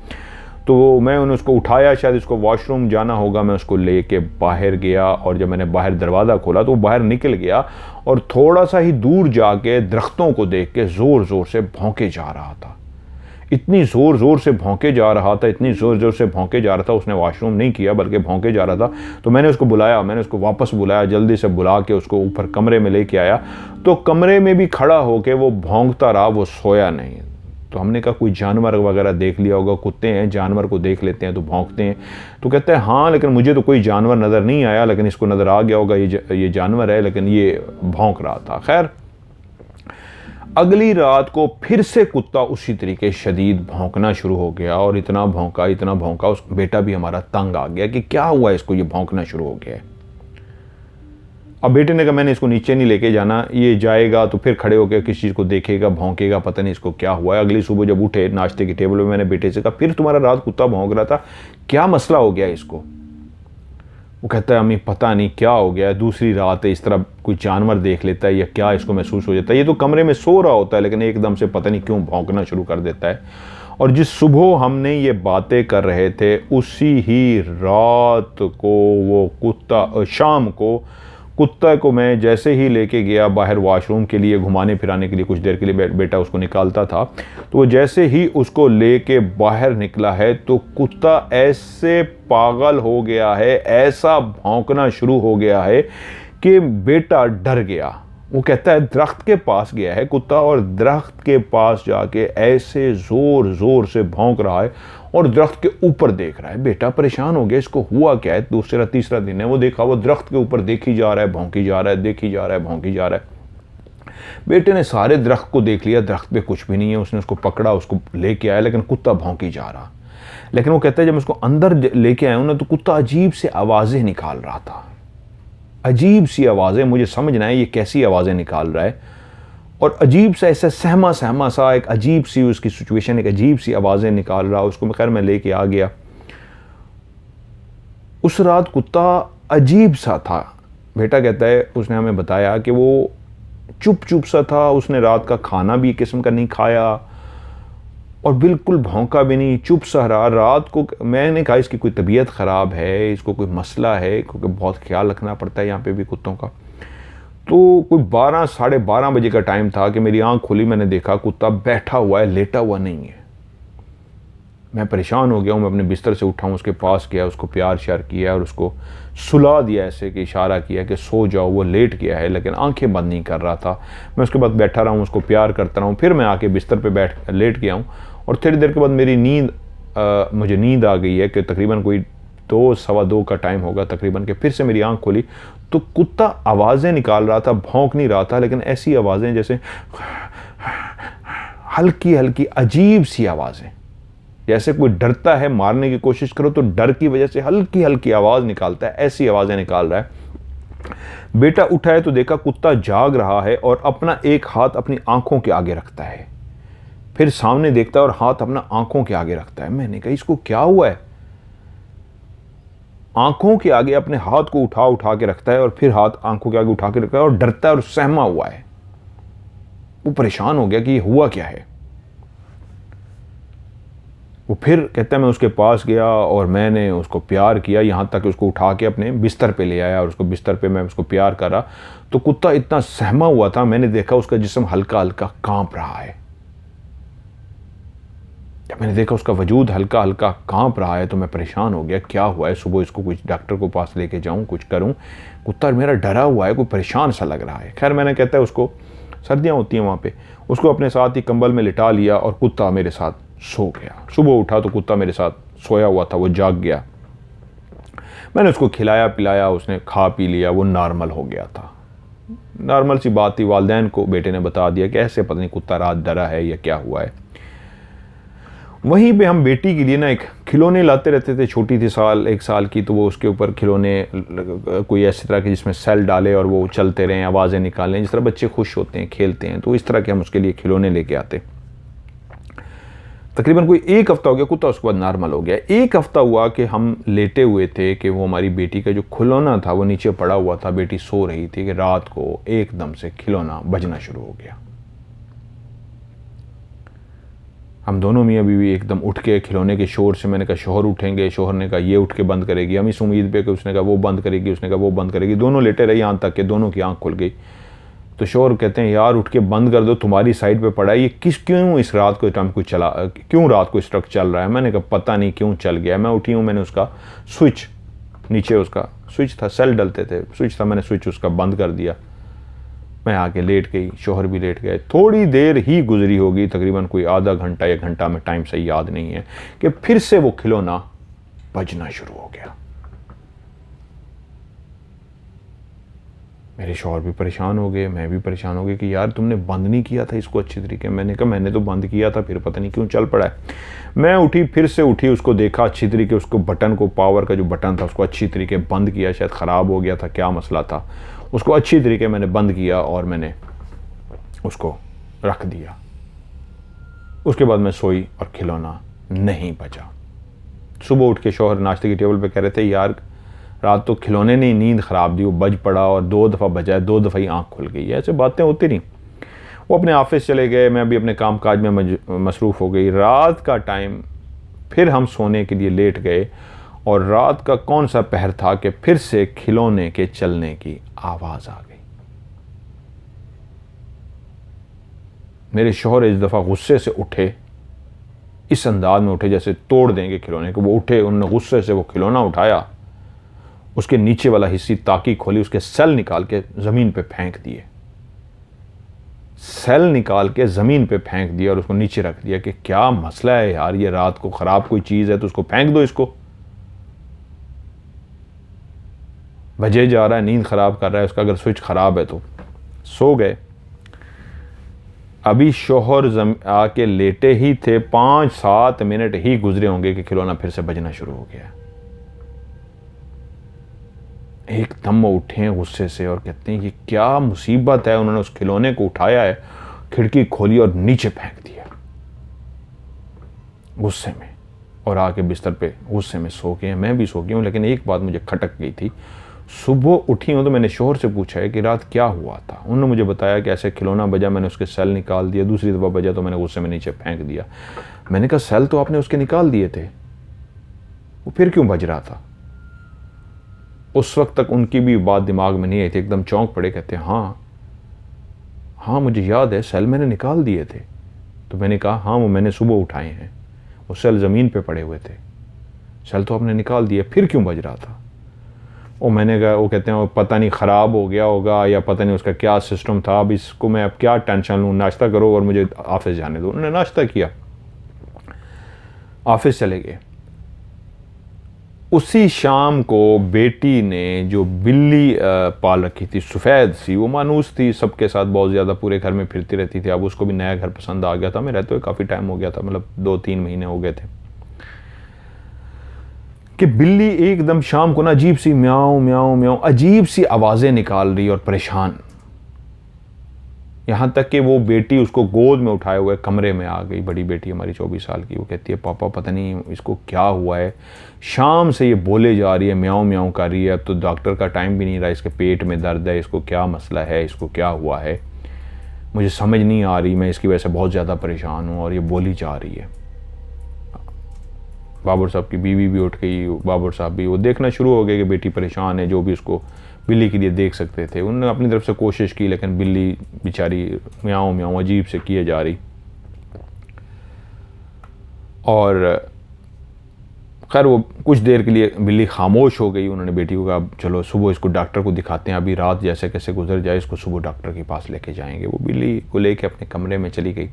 तो मैंने उसको उठाया, शायद इसको वॉशरूम जाना होगा, मैं उसको लेके बाहर गया और जब मैंने बाहर दरवाज़ा खोला तो वो बाहर निकल गया और थोड़ा सा ही दूर जाके दरख्तों को देख के ज़ोर ज़ोर से भौंके जा रहा था। इतनी ज़ोर ज़ोर से भौंके जा रहा था, उसने वॉशरूम नहीं किया बल्कि भौंके जा रहा था। तो मैंने उसको बुलाया, मैंने उसको वापस बुलाया, जल्दी से बुला के उसको ऊपर कमरे में लेके आया। तो कमरे में भी खड़ा होके वो भौंकता रहा, वो सोया नहीं। तो हमने कहा कोई जानवर वगैरह देख लिया होगा, कुत्ते हैं जानवर को देख लेते हैं तो भौंकते हैं। तो कहते हैं हाँ, लेकिन मुझे तो कोई जानवर नज़र नहीं आया, लेकिन इसको नज़र आ गया होगा ये जानवर है, लेकिन ये भौंक रहा था। खैर अगली रात को फिर से कुत्ता उसी तरीके शदीद भौंकना शुरू हो गया और इतना भौंका उस बेटा भी हमारा तंग आ गया कि क्या हुआ इसको, ये भौंकना शुरू हो गया है। अब बेटे ने कहा मैंने इसको नीचे नहीं लेके जाना, ये जाएगा तो फिर खड़े होकर किसी चीज़ को देखेगा, भौंकेगा, पता नहीं इसको क्या हुआ है। अगली सुबह जब उठे नाश्ते की टेबल पे मैंने बेटे से कहा फिर तुम्हारा रात कुत्ता भौंक रहा था, क्या मसला हो गया इसको। वो कहता है अम्मी पता नहीं क्या हो गया है, दूसरी रात है इस तरह कोई जानवर देख लेता है या क्या इसको महसूस हो जाता है। ये तो कमरे में सो रहा होता है लेकिन एकदम से पता नहीं क्यों भौंकना शुरू कर देता है। और जिस सुबह हमने ये बातें कर रहे थे उसी ही रात को वो कुत्ता, शाम को कुत्ता को मैं जैसे ही लेके गया बाहर वॉशरूम के लिए, घुमाने फिराने के लिए, कुछ देर के लिए बेटा उसको निकालता था, तो वो जैसे ही उसको लेके बाहर निकला है तो कुत्ता ऐसे पागल हो गया है, ऐसा भौंकना शुरू हो गया है कि बेटा डर गया। वो कहता है दरख्त के पास गया है कुत्ता और दरख्त के पास जाके ऐसे ज़ोर ज़ोर से भौंक रहा है और दरख्त के ऊपर देख रहा है। बेटा परेशान हो गया, इसको हुआ क्या है। दूसरा तीसरा दिन है, वो देखा वो दरख्त के ऊपर देखी जा रहा है, भौंकी जा रहा है, देखी जा रहा है, भौंकी जा रहा है। बेटे ने सारे दरख्त को देख लिया, दरख्त पे कुछ भी नहीं है। उसने उसको पकड़ा, उसको लेके आया, लेकिन कुत्ता भौंकी जा रहा। लेकिन वो कहता है जब मैं उसको अंदर लेके आया हूं ना तो कुत्ता अजीब से आवाज़ें निकाल रहा था, अजीब सी आवाज़ें। मुझे समझना है ये कैसी आवाज़ें निकाल रहा है और अजीब सा ऐसा सहमा सहमा सा, एक अजीब सी उसकी सिचुएशन, एक अजीब सी आवाज़ें निकाल रहा। उसको खैर मैं लेके आ गया। उस रात कुत्ता अजीब सा था। बेटा कहता है उसने हमें बताया कि वो चुप चुप सा था, उसने रात का खाना भी एक किस्म का नहीं खाया और बिल्कुल भौंका भी नहीं, चुप सा रहा। रात को मैंने कहा इसकी कोई तबीयत ख़राब है, इसको कोई मसला है, क्योंकि बहुत ख्याल रखना पड़ता है यहाँ पे भी कुत्तों का। तो कोई 12 साढ़े 12 बजे का टाइम था कि मेरी आंख खुली, मैंने देखा कुत्ता बैठा हुआ है, लेटा हुआ नहीं है। मैं परेशान हो गया हूँ, मैं अपने बिस्तर से उठा हूँ, उसके पास गया, उसको प्यार श्यार किया और उसको सुला दिया, ऐसे कि इशारा किया कि सो जाओ। वो लेट गया है लेकिन आंखें बंद नहीं कर रहा था। मैं उसके बाद बैठा रहा हूँ, उसको प्यार करता रहा हूँ। फिर मैं आके बिस्तर पे लेट गया हूँ और थोड़ी देर के बाद मेरी मुझे नींद आ गई है कि तकरीबन कोई 2 सवा 2 का टाइम होगा तकरीबन के। फिर से मेरी आंख खोली तो कुत्ता आवाज़ें निकाल रहा था, भौंक नहीं रहा था, लेकिन ऐसी आवाज़ें जैसे हल्की हल्की अजीब सी आवाज़ें, जैसे कोई डरता है, मारने की कोशिश करो तो डर की वजह से हल्की हल्की आवाज़ निकालता है, ऐसी आवाज़ें निकाल रहा है। बेटा उठा है तो देखा कुत्ता जाग रहा है और अपना एक हाथ अपनी आंखों के आगे रखता है, फिर सामने देखता है और हाथ अपना आंखों के आगे रखता है। मैंने कहा इसको क्या हुआ है। आंखों के आगे अपने हाथ को उठा के रखता है और फिर हाथ आंखों के आगे उठा के रखता है और डरता है और सहमा हुआ है। वो परेशान हो गया कि ये हुआ क्या है। वो फिर कहता है मैं उसके पास गया और मैंने उसको प्यार किया, यहाँ तक उसको उठा के अपने बिस्तर पे ले आया और उसको बिस्तर पे मैं उसको प्यार करा तो कुत्ता इतना सहमा हुआ था, मैंने देखा उसका जिस्म हल्का हल्का कांप रहा है। जब मैंने देखा उसका वजूद हल्का हल्का कांप रहा है तो मैं परेशान हो गया, क्या हुआ है। सुबह इसको कुछ डॉक्टर को पास लेके जाऊं, कुछ करूं। कुत्ता मेरा डरा हुआ है, कोई परेशान सा लग रहा है। खैर मैंने कहता है उसको सर्दियाँ होती हैं वहाँ पे। उसको अपने साथ ही कंबल में लिटा लिया और कुत्ता मेरे साथ सो गया। सुबह उठा तो कुत्ता मेरे साथ सोया हुआ था, वो जाग गया। मैंने उसको खिलाया पिलाया, उसने खा पी लिया, वो नॉर्मल हो गया था। नॉर्मल सी बात थी। वालिदैन को बेटे ने बता दिया कि ऐसे पता नहीं कुत्ता रात डरा है या क्या हुआ है। वहीं पे हम बेटी के लिए ना एक खिलौने लाते रहते थे। छोटी थी 1 साल की, तो वो उसके ऊपर खिलौने कोई ऐसी तरह के जिसमें सेल डाले और वो चलते रहें, आवाज़ें निकालें, जिस तरह बच्चे खुश होते हैं खेलते हैं, तो इस तरह के हम उसके लिए खिलौने लेके आते। तकरीबन कोई 1 हफ्ता हो गया, कुत्ता उसके बाद नॉर्मल हो गया। 1 हफ्ता हुआ कि हम लेटे हुए थे कि वो हमारी बेटी का जो खिलौना था वो नीचे पड़ा हुआ था, बेटी सो रही थी कि रात को एकदम से खिलौना बजना शुरू हो गया। हम दोनों मियाँ बीवी एकदम उठ के खिलौने के शोर से, मैंने कहा शोहर उठेंगे, शोहर ने कहा ये उठ के बंद करेगी, हम इस उम्मीद पे कि उसने कहा वो बंद करेगी, उसने कहा वो बंद करेगी। दोनों लेटे रही यहाँ तक कि दोनों की आंख खुल गई। तो शोहर कहते हैं यार उठ के बंद कर दो, तुम्हारी साइड पे पड़ा है ये, क्यों इस रात को टाइम कुछ चला, क्यों रात को इस ट्रक चल रहा है। मैंने कहा पता नहीं क्यों चल गया। मैं उठी हूँ, मैंने उसका स्विच, नीचे उसका स्विच था, सेल डलते थे, स्विच था, मैंने स्विच उसका बंद कर दिया। मैं आके लेट गई, शोहर भी लेट गए। थोड़ी देर ही गुजरी होगी, तकरीबन कोई आधा घंटा 1 घंटा, में टाइम सही याद नहीं है, कि फिर से वो खिलौना बजना शुरू हो गया। मेरे शौहर भी परेशान हो गए, मैं भी परेशान हो गए कि यार तुमने बंद नहीं किया था इसको अच्छी तरीके। मैंने कहा मैंने तो बंद किया था, फिर पता नहीं क्यों चल पड़ा है। मैं उठी, फिर से उठी, उसको देखा अच्छी तरीके, उसको बटन को, पावर का जो बटन था उसको अच्छी तरीके बंद किया। शायद ख़राब हो गया था, क्या मसला था, उसको अच्छी तरीके मैंने बंद किया और मैंने उसको रख दिया। उसके बाद मैं सोई और खिलौना नहीं बजा। सुबह उठ के शौहर नाश्ते की टेबल पे कह रहे थे यार रात तो खिलौने ने नींद ख़राब दी, वो बज पड़ा और 2 दफ़ा बजा, 2 दफ़ा ही आँख खुल गई। ऐसे बातें होती रहीं। वो अपने ऑफिस चले गए, मैं भी अपने काम काज में मसरूफ़ हो गई। रात का टाइम, फिर हम सोने के लिए लेट गए और रात का कौन सा पहर था कि फिर से खिलौने के चलने की आवाज़ आ गई। मेरे शौहर इस दफ़ा गुस्से से उठे, इस अंदाज में उठे जैसे तोड़ देंगे खिलौने को। वो उठे, उन्होंने गुस्से से वो खिलौना उठाया, उसके नीचे वाला हिस्सी ताकी खोली, उसके सेल निकाल के ज़मीन पे फेंक दिए। सेल निकाल के ज़मीन पे फेंक दिया और उसको नीचे रख दिया कि क्या मसला है यार, ये रात को ख़राब कोई चीज़ है तो उसको फेंक दो, इसको बजे जा रहा है, नींद ख़राब कर रहा है उसका, अगर स्विच ख़राब है तो। सो गए। अभी शौहर आके लेटे ही थे, 5-7 मिनट ही गुजरे होंगे कि खिलौना फिर से बजना शुरू हो गया। एकदम वो उठे गुस्से से और कहते हैं ये क्या मुसीबत है। उन्होंने उस खिलौने को उठाया है, खिड़की खोली और नीचे फेंक दिया गुस्से में, और आके बिस्तर पे गुस्से में सो गए। मैं भी सो गया हूँ, लेकिन एक बात मुझे खटक गई थी। सुबह उठी हूँ तो मैंने शोहर से पूछा है कि रात क्या हुआ था। उन्होंने मुझे बताया कि ऐसे खिलौना बजा, मैंने उसके सेल निकाल दिया, दूसरी दफ़ा बजा तो मैंने गुस्से में नीचे फेंक दिया। मैंने कहा सेल तो आपने उसके निकाल दिए थे, वो फिर क्यों बज रहा था। उस वक्त तक उनकी भी बात दिमाग में नहीं आई थी, एकदम चौंक पड़े। कहते हाँ मुझे याद है, सेल मैंने निकाल दिए थे। तो मैंने कहा हाँ वो मैंने सुबह उठाए हैं, वो सेल ज़मीन पे पड़े हुए थे, सेल तो आपने निकाल दिए, फिर क्यों बज रहा था। वो मैंने कहा, वो कहते हैं वो पता नहीं ख़राब हो गया होगा या पता नहीं उसका क्या सिस्टम था, अब इसको मैं अब क्या टेंशन लूँ, नाश्ता करो और मुझे ऑफिस जाने दो। उन्होंने नाश्ता किया, ऑफिस चले गए। उसी शाम को बेटी ने जो बिल्ली पाल रखी थी, सफ़ेद सी, वो मानूस थी, सबके साथ बहुत ज़्यादा पूरे घर में फिरती रहती थी। अब उसको भी नया घर पसंद आ गया था, मैं रहते हुए काफ़ी टाइम हो गया था, मतलब 2-3 महीने हो गए थे, कि बिल्ली एकदम शाम को ना अजीब सी म्याऊं म्याऊं म्याऊं अजीब सी आवाज़ें निकाल रही और परेशान। यहाँ तक कि वो बेटी उसको गोद में उठाए हुए कमरे में आ गई, बड़ी बेटी हमारी 24 साल की। वो कहती है पापा पता नहीं इसको क्या हुआ है, शाम से ये बोले जा रही है, म्याऊं म्याऊं कर रही है, अब तो डॉक्टर का टाइम भी नहीं रहा, इसके पेट में दर्द है, इसको क्या मसला है, इसको क्या हुआ है, मुझे समझ नहीं आ रही, मैं इसकी वजह से बहुत ज़्यादा परेशान हूँ और ये बोली जा रही है। बाबर साहब की बीवी भी उठ गई, बाबर साहब भी वो देखना शुरू हो गए कि बेटी परेशान है, जो भी उसको बिल्ली के लिए देख सकते थे उन्होंने अपनी तरफ से कोशिश की, लेकिन बिल्ली बेचारी म्याऊं म्याऊं अजीब से किए जा रही। और खैर वो कुछ देर के लिए बिल्ली खामोश हो गई। उन्होंने बेटी को कहा चलो सुबह इसको डॉक्टर को दिखाते हैं, अभी रात जैसे कैसे गुजर जाए, इसको सुबह डॉक्टर के पास लेके जाएंगे। वो बिल्ली को लेके अपने कमरे में चली गई।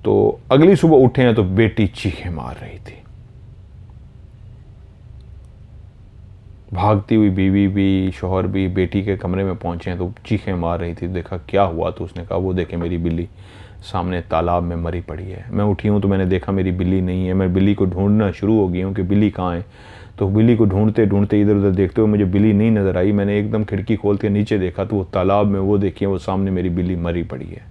तो अगली सुबह उठे हैं तो बेटी चीखें मार रही थी। भागती हुई बीवी भी, शौहर भी बेटी के कमरे में पहुंचे हैं तो चीखें मार रही थी। देखा क्या हुआ, तो उसने कहा वो देखे मेरी बिल्ली सामने तालाब में मरी पड़ी है। मैं उठी हूँ तो मैंने देखा मेरी बिल्ली नहीं है। मैं बिल्ली को ढूंढना शुरू हो गई हूँ कि बिल्ली कहाँ है। तो बिल्ली को ढूंढते ढूंढते इधर उधर देखते हुए मुझे बिल्ली नहीं नज़र आई। मैंने एकदम खिड़की खोल के नीचे देखा तो वो तालाब में, वो देखिए वो सामने मेरी बिल्ली मरी पड़ी है।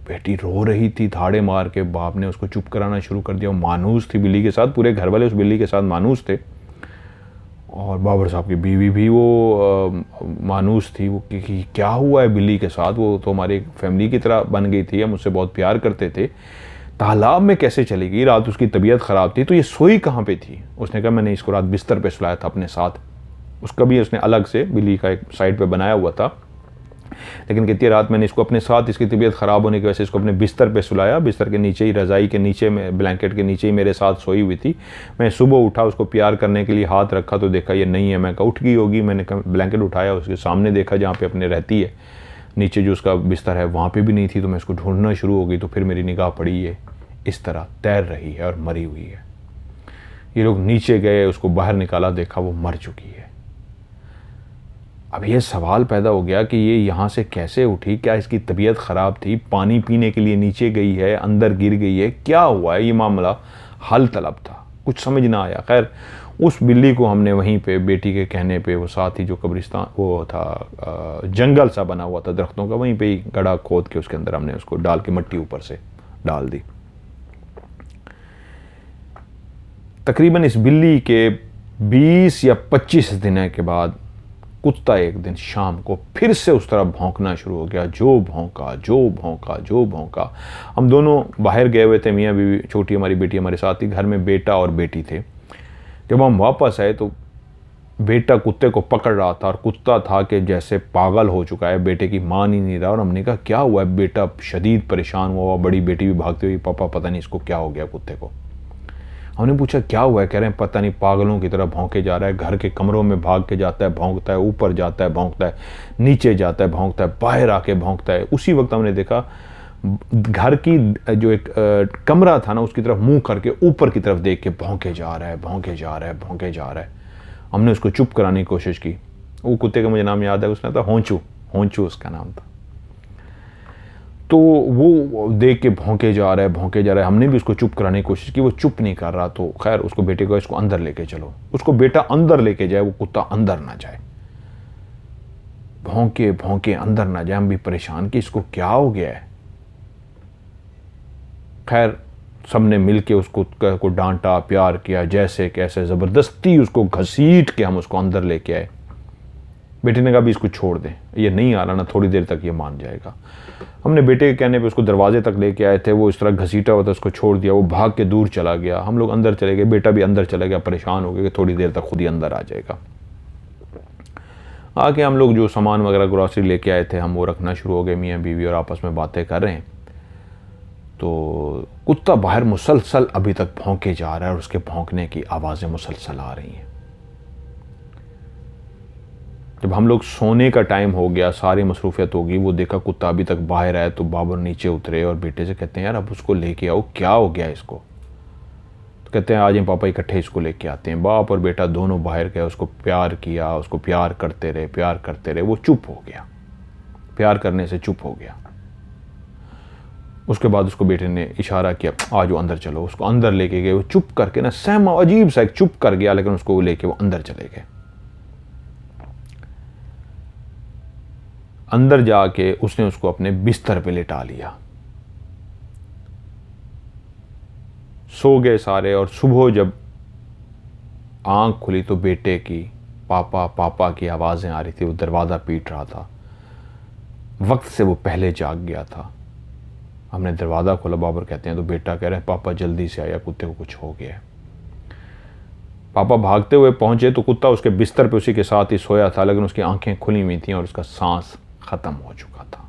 बेटी रो रही थी धाड़े मार के। बाप ने उसको चुप कराना शुरू कर दिया। वो मानूस थी बिल्ली के साथ, पूरे घर वाले उस बिल्ली के साथ मानूस थे। और बाबर साहब की बीवी भी वो मानूस थी। वो कि क्या हुआ है बिल्ली के साथ, वो तो हमारी फैमिली की तरह बन गई थी, हम उससे बहुत प्यार करते थे, तालाब में कैसे चली गई। रात उसकी तबीयत ख़राब थी तो ये सोई कहाँ पे थी। उसने कहा मैंने इसको रात बिस्तर पे सुलाया था अपने साथ। उसका भी उसने अलग से बिल्ली का एक साइड पे बनाया हुआ था, लेकिन कहती है रात मैंने इसको अपने साथ, इसकी तबीयत ख़राब होने की वजह से इसको अपने बिस्तर पे सुलाया। बिस्तर के नीचे ही, रज़ाई के नीचे में, ब्लैंकेट के नीचे ही मेरे साथ सोई हुई थी। मैं सुबह उठा, उसको प्यार करने के लिए हाथ रखा तो देखा ये नहीं है। मैं कहा उठ गई होगी। मैंने ब्लैंकेट उठाया, उसके सामने देखा जहाँ पे अपने रहती है, नीचे जो उसका बिस्तर है वहाँ पर भी नहीं थी। तो मैं इसको ढूंढना शुरू हो गई तो फिर मेरी निगाह पड़ी ये इस तरह तैर रही है और मरी हुई है। ये लोग नीचे गए, उसको बाहर निकाला, देखा वो मर चुकी है। अब ये सवाल पैदा हो गया कि ये यहाँ से कैसे उठी, क्या इसकी तबीयत ख़राब थी, पानी पीने के लिए नीचे गई है, अंदर गिर गई है, क्या हुआ है। ये मामला हल तलब था, कुछ समझ ना आया। खैर उस बिल्ली को हमने वहीं पे बेटी के कहने पे, वो साथ ही जो कब्रिस्तान वो था जंगल सा बना हुआ था दरख्तों का, वहीं पे ही गड्ढा खोद के उसके अंदर हमने उसको डाल के मट्टी ऊपर से डाल दी। तकरीबन इस बिल्ली के 20 या 25 दिन के बाद कुत्ता एक दिन शाम को फिर से उस तरह भौंकना शुरू हो गया। जो भौंका, जो भौंका, जो भौंका। हम दोनों बाहर गए हुए थे, मियाँ बीवी, छोटी हमारी बेटी हमारे साथ ही, घर में बेटा और बेटी थे। जब हम वापस आए तो बेटा कुत्ते को पकड़ रहा था और कुत्ता था कि जैसे पागल हो चुका है, बेटे की मान ही नहीं रहा। और हमने कहा क्या हुआ है। बेटा शदीद परेशान हुआ। बड़ी बेटी भी भागते हुई, पापा पता नहीं इसको क्या हो गया कुत्ते को। हमने पूछा क्या हुआ है। कह रहे हैं पता नहीं पागलों की तरह भौंके जा रहा है, घर के कमरों में भाग के जाता है, भौंकता है, ऊपर जाता है, भौंकता है, नीचे जाता है, भौंकता है, बाहर आके भौंकता है। उसी वक्त हमने देखा घर की जो एक कमरा था ना, उसकी तरफ मुंह करके ऊपर की तरफ देख के भौंके जा रहा है, भौंके जा रहा है, भौंके जा रहा है। हमने उसको चुप कराने की कोशिश की। वो कुत्ते का मुझे नाम याद है, उसने था होंचू, होंचू उसका नाम था। तो वो देख के भौंके जा रहा है, भौंके जा रहा है। हमने भी उसको चुप कराने की कोशिश की, वो चुप नहीं कर रहा। तो खैर उसको बेटे को इसको अंदर लेके चलो। उसको बेटा अंदर लेके जाए, वो कुत्ता अंदर ना जाए, भौंके भौंके अंदर ना जाए। हम भी परेशान कि इसको क्या हो गया है। खैर सबने मिलके उस कुत्ते को डांटा, प्यार किया, जैसे कैसे ज़बरदस्ती उसको घसीट के हम उसको अंदर लेके आए। बेटे ने कहा भी इसको छोड़ दें, ये नहीं आ रहा ना, थोड़ी देर तक ये मान जाएगा। हमने बेटे के कहने पे उसको दरवाजे तक लेके आए थे। वो इस तरह घसीटा हुआ था, उसको छोड़ दिया, वो भाग के दूर चला गया। हम लोग अंदर चले गए, बेटा भी अंदर चला गया, परेशान हो गया कि थोड़ी देर तक खुद ही अंदर आ जाएगा। आके हम लोग जो सामान वगैरह ग्रॉसरी लेके आए थे, हम वो रखना शुरू हो गए। मियाँ बीवी और आपस में बातें कर रहे हैं तो कुत्ता बाहर मुसलसल अभी तक भौंके जा रहा है और उसके भौंकने की आवाज़ें मुसलसल आ रही हैं। जब हम लोग सोने का टाइम हो गया, सारी मसरूफियत होगी, वो देखा कुत्ता अभी तक बाहर आया तो बाबर नीचे उतरे और बेटे से कहते हैं यार अब उसको लेके आओ, क्या हो गया इसको। तो कहते हैं आज हम पापा इकट्ठे इसको लेके आते हैं। बाप और बेटा दोनों बाहर गए, उसको प्यार किया, उसको प्यार करते रहे, प्यार करते रहे। वो चुप हो गया, प्यार करने से चुप हो गया। उसके बाद उसको बेटे ने इशारा किया आज वो अंदर चलो। उसको अंदर लेके गए। वो चुप करके ना, सहमा, अजीब सा एक चुप कर गया, लेकिन उसको वो लेके वो अंदर चले गए। अंदर जाके उसने उसको अपने बिस्तर पे लेटा लिया। सो गए सारे। और सुबह जब आंख खुली तो बेटे की पापा पापा की आवाज़ें आ रही थी। वो दरवाज़ा पीट रहा था। वक्त से वो पहले जाग गया था। हमने दरवाज़ा खोला, बाबर कहते हैं तो बेटा कह रहे हैं पापा जल्दी से आया, कुत्ते को कुछ हो गया है। पापा भागते हुए पहुंचे तो कुत्ता उसके बिस्तर पे उसी के साथ ही सोया था, लेकिन उसकी आंखें खुली हुई थी और उसका सांस ख़त्म हो चुका था।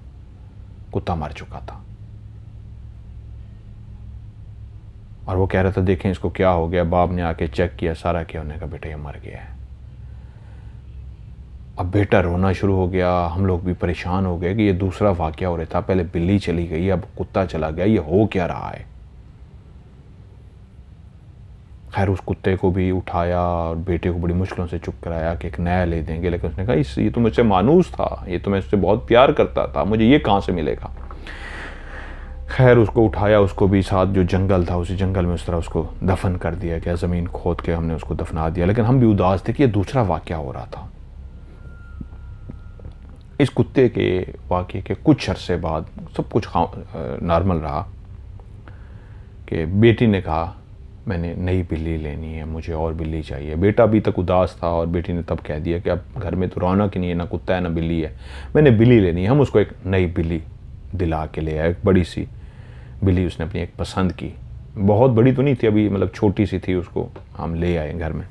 कुत्ता मर चुका था। और वो कह रहा था देखें इसको क्या हो गया। बाप ने आके चेक किया, सारा किया, उन्होंने कहा बेटा ये मर गया है। अब बेटा रोना शुरू हो गया। हम लोग भी परेशान हो गए कि ये दूसरा वाक़या हो रहा था, पहले बिल्ली चली गई, अब कुत्ता चला गया, ये हो क्या रहा है। खैर उस कुत्ते को भी उठाया और बेटे को बड़ी मुश्किलों से चुप कराया कि एक नया ले देंगे, लेकिन उसने कहा ये तो मुझसे मानूस था, ये तो मैं उससे बहुत प्यार करता था, मुझे ये कहाँ से मिलेगा। खैर उसको उठाया, उसको भी साथ जो जंगल था उसी जंगल में उस तरह उसको दफन कर दिया गया, ज़मीन खोद के हमने उसको दफना दिया। लेकिन हम भी उदास थे कि ये दूसरा वाक़या हो रहा था। इस कुत्ते के वाक़ये के कुछ अरसे बाद सब कुछ नॉर्मल रहा कि बेटी ने कहा मैंने नई बिल्ली लेनी है, मुझे और बिल्ली चाहिए। बेटा अभी तक उदास था और बेटी ने तब कह दिया कि अब घर में तो रौनक ही नहीं है, ना कुत्ता है ना बिल्ली है, मैंने बिल्ली लेनी है। हम उसको एक नई बिल्ली दिला के ले आए, एक बड़ी सी बिल्ली उसने अपनी एक पसंद की, बहुत बड़ी तो नहीं थी अभी, मतलब छोटी सी थी, उसको हम ले आए घर में।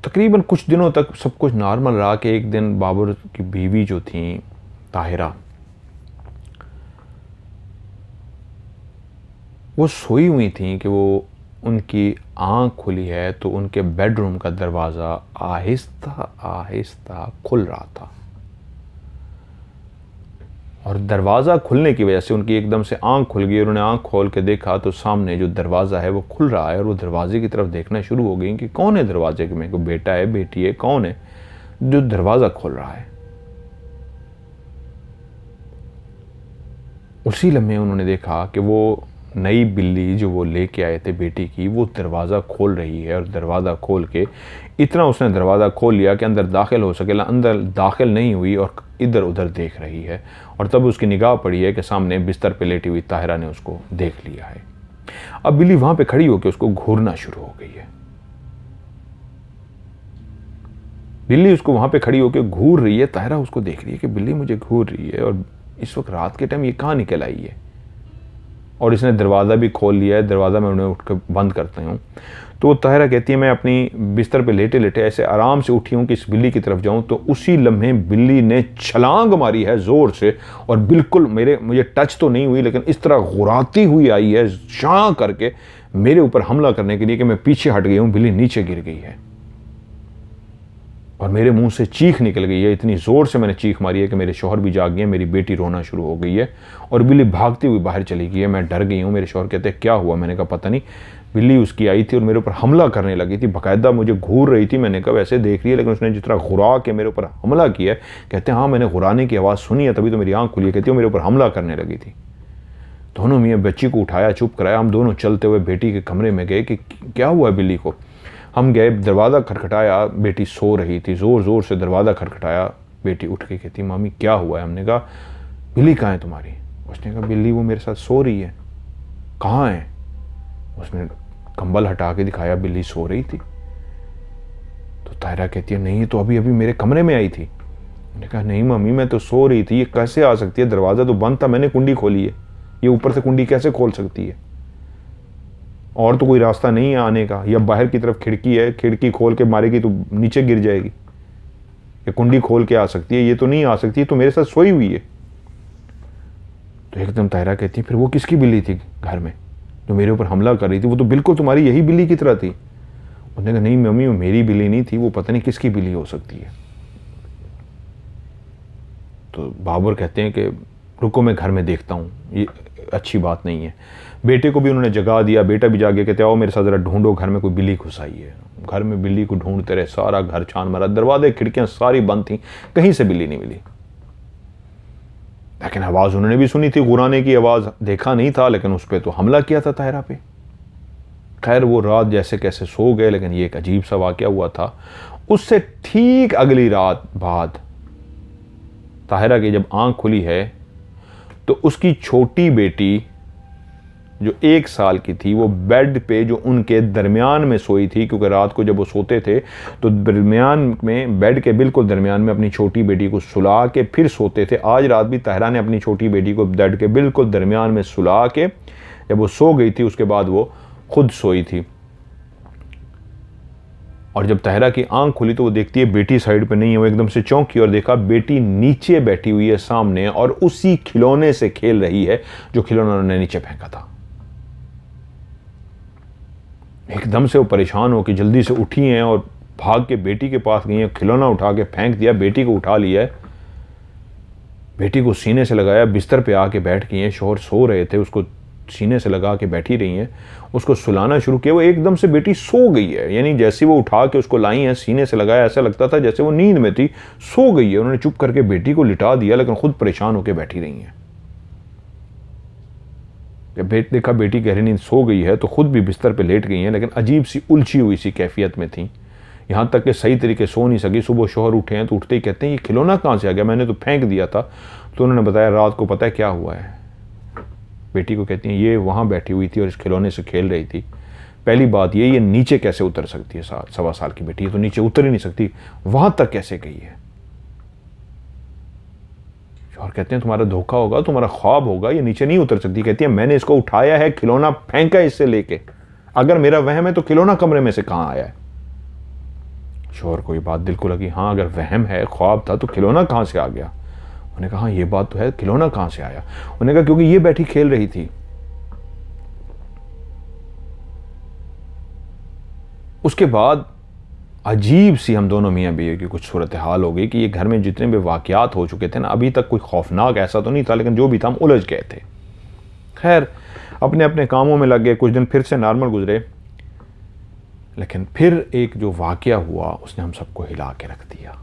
तकरीबन कुछ दिनों तक सब कुछ नॉर्मल रहा कि एक दिन बाबर की बीवी जो थी ताहिरा, वो सोई हुई थी कि वो उनकी आँख खुली है तो उनके बेडरूम का दरवाज़ा आहिस्ता आहिस्ता खुल रहा था और दरवाज़ा खुलने की वजह से उनकी एकदम से आँख खुल गई। उन्होंने आँख खोल के देखा तो सामने जो दरवाज़ा है वो खुल रहा है और वो दरवाजे की तरफ देखना शुरू हो गई कि कौन है दरवाजे में, कोई बेटा है बेटी है, कौन है जो दरवाज़ा खोल रहा है। उसी लम्हे उन्होंने देखा कि वो नई बिल्ली जो वो लेके आए थे बेटी की, वो दरवाज़ा खोल रही है और दरवाज़ा खोल के इतना उसने दरवाज़ा खोल लिया कि अंदर दाखिल हो सके, अंदर दाखिल नहीं हुई और इधर उधर देख रही है। और तब उसकी निगाह पड़ी है कि सामने बिस्तर पे लेटी हुई ताहिरा ने उसको देख लिया है। अब बिल्ली वहां पे खड़ी होकर उसको घूरना शुरू हो गई है। बिल्ली उसको वहां पे खड़ी होकर घूर रही है, ताहिरा उसको देख रही है कि बिल्ली मुझे घूर रही है और इस वक्त रात के टाइम ये कहाँ निकल आई है। और इसने दरवाज़ा भी खोल लिया है, दरवाज़ा मैं उन्हें उठ कर बंद करता हूँ। तो वो ताहिरा कहती है मैं अपनी बिस्तर पे लेटे लेटे ऐसे आराम से उठी हूँ कि इस बिल्ली की तरफ जाऊँ, तो उसी लम्हे बिल्ली ने छलांग मारी है ज़ोर से और बिल्कुल मुझे टच तो नहीं हुई, लेकिन इस तरह गुराती हुई आई है शां करके मेरे ऊपर हमला करने के लिए कि मैं पीछे हट गई हूँ, बिल्ली नीचे गिर गई है और मेरे मुंह से चीख निकल गई है। इतनी ज़ोर से मैंने चीख मारी है कि मेरे शौहर भी जाग गए, मेरी बेटी रोना शुरू हो गई है और बिल्ली भागती हुई बाहर चली गई है। मैं डर गई हूँ। मेरे शौहर कहते हैं क्या हुआ, मैंने कहा पता नहीं, बिल्ली उसकी आई थी और मेरे ऊपर हमला करने लगी थी, बाकायदा मुझे घूर रही थी। मैंने कहा वैसे देख रही है, लेकिन उसने जिस तरह घुरा के मेरे ऊपर हमला किया है। कहते हैं हाँ मैंने घुराने की आवाज़ सुनी है, तभी तो मेरी आँख खुली है। कहती है मेरे ऊपर हमला करने लगी थी। दोनों मियाँ बच्ची को उठाया, चुप कराया, हम दोनों चलते हुए बेटी के कमरे में गए कि क्या हुआ बिल्ली को। हम गए, दरवाज़ा खटखटाया, बेटी सो रही थी, ज़ोर ज़ोर से दरवाज़ा खटखटाया। बेटी उठ के कहती मामी क्या हुआ है। हमने कहा बिल्ली कहाँ है तुम्हारी। उसने कहा बिल्ली वो मेरे साथ सो रही है। कहाँ है। उसने कंबल हटा के दिखाया, बिल्ली सो रही थी। तो ताहिरा कहती है नहीं तो अभी अभी मेरे कमरे में आई थी। मैंने कहा नहीं मम्मी मैं तो सो रही थी, ये कैसे आ सकती है, दरवाज़ा तो बंद था, मैंने कुंडी खोली है, ये ऊपर से कुंडी कैसे खोल सकती है, और तो कोई रास्ता नहीं है आने का, या बाहर की तरफ खिड़की है, खिड़की खोल के मारेगी तो नीचे गिर जाएगी, ये कुंडी खोल के आ सकती है, ये तो नहीं आ सकती, तो मेरे साथ सोई हुई है। तो एकदम ताहिरा कहती है फिर वो किसकी बिल्ली थी घर में जो मेरे ऊपर हमला कर रही थी, वो तो बिल्कुल तुम्हारी यही बिल्ली की तरह थी। उसने कहा नहीं मम्मी वो मेरी बिल्ली नहीं थी, वो पता नहीं किसकी बिल्ली हो सकती है। तो बाबर कहते हैं कि रुको मैं घर में देखता हूँ, ये अच्छी बात नहीं है। बेटे को भी उन्होंने जगा दिया, बेटा भी जाके कहते आओ मेरे साथ ज़रा ढूंढो, घर में कोई बिल्ली घुस आई है। घर में बिल्ली को ढूंढते रहे, सारा घर छान मारा, दरवाजे खिड़कियाँ सारी बंद थी, कहीं से बिल्ली नहीं मिली। लेकिन आवाज़ उन्होंने भी सुनी थी, गुराने की आवाज़, देखा नहीं था, लेकिन उस पर तो हमला किया था ताहिरा पे। खैर वो रात जैसे कैसे सो गए, लेकिन ये एक अजीब सा वाक़या हुआ था। उससे ठीक अगली रात बाद ताहिरा की जब आँख खुली है तो उसकी छोटी बेटी जो 1 साल की थी वो बेड पे जो उनके दरमियान में सोई थी, क्योंकि रात को जब वो सोते थे तो दरमियान में, बेड के बिल्कुल दरमियान में अपनी छोटी बेटी को सुला के फिर सोते थे। आज रात भी ताहिरा ने अपनी छोटी बेटी को बेड के बिल्कुल दरमियान में सुला के जब वो सो गई थी उसके बाद वो खुद सोई थी। और जब तहरा की आंख खुली तो वो देखती है बेटी साइड पे नहीं है। वो एकदम से चौंकी और देखा बेटी नीचे बैठी हुई है सामने और उसी खिलौने से खेल रही है जो खिलौना उन्होंने नीचे फेंका था। एकदम से वो परेशान हो कि जल्दी से उठी हैं और भाग के बेटी के पास गई हैं, खिलौना उठा के फेंक दिया, बेटी को उठा लिया है, बेटी को सीने से लगाया, बिस्तर पे आके बैठ गई हैं। शोहर सो रहे थे, उसको सीने से लगा के बैठी रही हैं, उसको सुलाना शुरू किया। वो एकदम से बेटी सो गई है, यानी जैसे वो उठा के उसको लाई हैं, सीने से लगाया, ऐसा लगता था जैसे वो नींद में थी, सो गई है। उन्होंने चुप करके बेटी को लिटा दिया, लेकिन खुद परेशान होकर बैठी रही हैं। जब देखा बेटी गहरी नींद सो गई है तो खुद भी बिस्तर पे लेट गई हैं, लेकिन अजीब सी उलझी हुई सी कैफियत में थी, यहाँ तक कि सही तरीके सो नहीं सकी। सुबह शोहर उठे हैं तो उठते ही कहते हैं ये खिलौना कहाँ से आ गया, मैंने तो फेंक दिया था। तो उन्होंने बताया रात को पता है क्या हुआ है। बेटी को कहती हैं ये वहाँ बैठी हुई थी और इस खिलौने से खेल रही थी। पहली बात ये नीचे कैसे उतर सकती है, 7.25 साल की बेटी है तो नीचे उतर ही नहीं सकती, वहाँ तक कैसे गई है। और कहते हैं तुम्हारा धोखा होगा, तुम्हारा ख्वाब होगा, ये नीचे नहीं उतर सकती। कहती है मैंने इसको उठाया है, खिलौना फेंका है इससे लेके, अगर मेरा वहम है तो खिलौना कमरे में से कहां आया है। शोहर को ये बात दिल को लगी, हाँ अगर वहम है, ख्वाब था, तो खिलौना कहां से आ गया। उन्होंने कहा ये बात तो है, खिलौना कहां से आया। उन्होंने कहा क्योंकि ये बैठी खेल रही थी। उसके बाद अजीब सी हम दोनों मियाँ बीवी की कुछ सूरत हाल हो गई कि ये घर में जितने भी वाकयात हो चुके थे ना, अभी तक कोई खौफनाक ऐसा तो नहीं था, लेकिन जो भी था हम उलझ गए थे। खैर अपने अपने कामों में लग गए, कुछ दिन फिर से नॉर्मल गुजरे, लेकिन फिर एक जो वाकया हुआ उसने हम सबको हिला के रख दिया।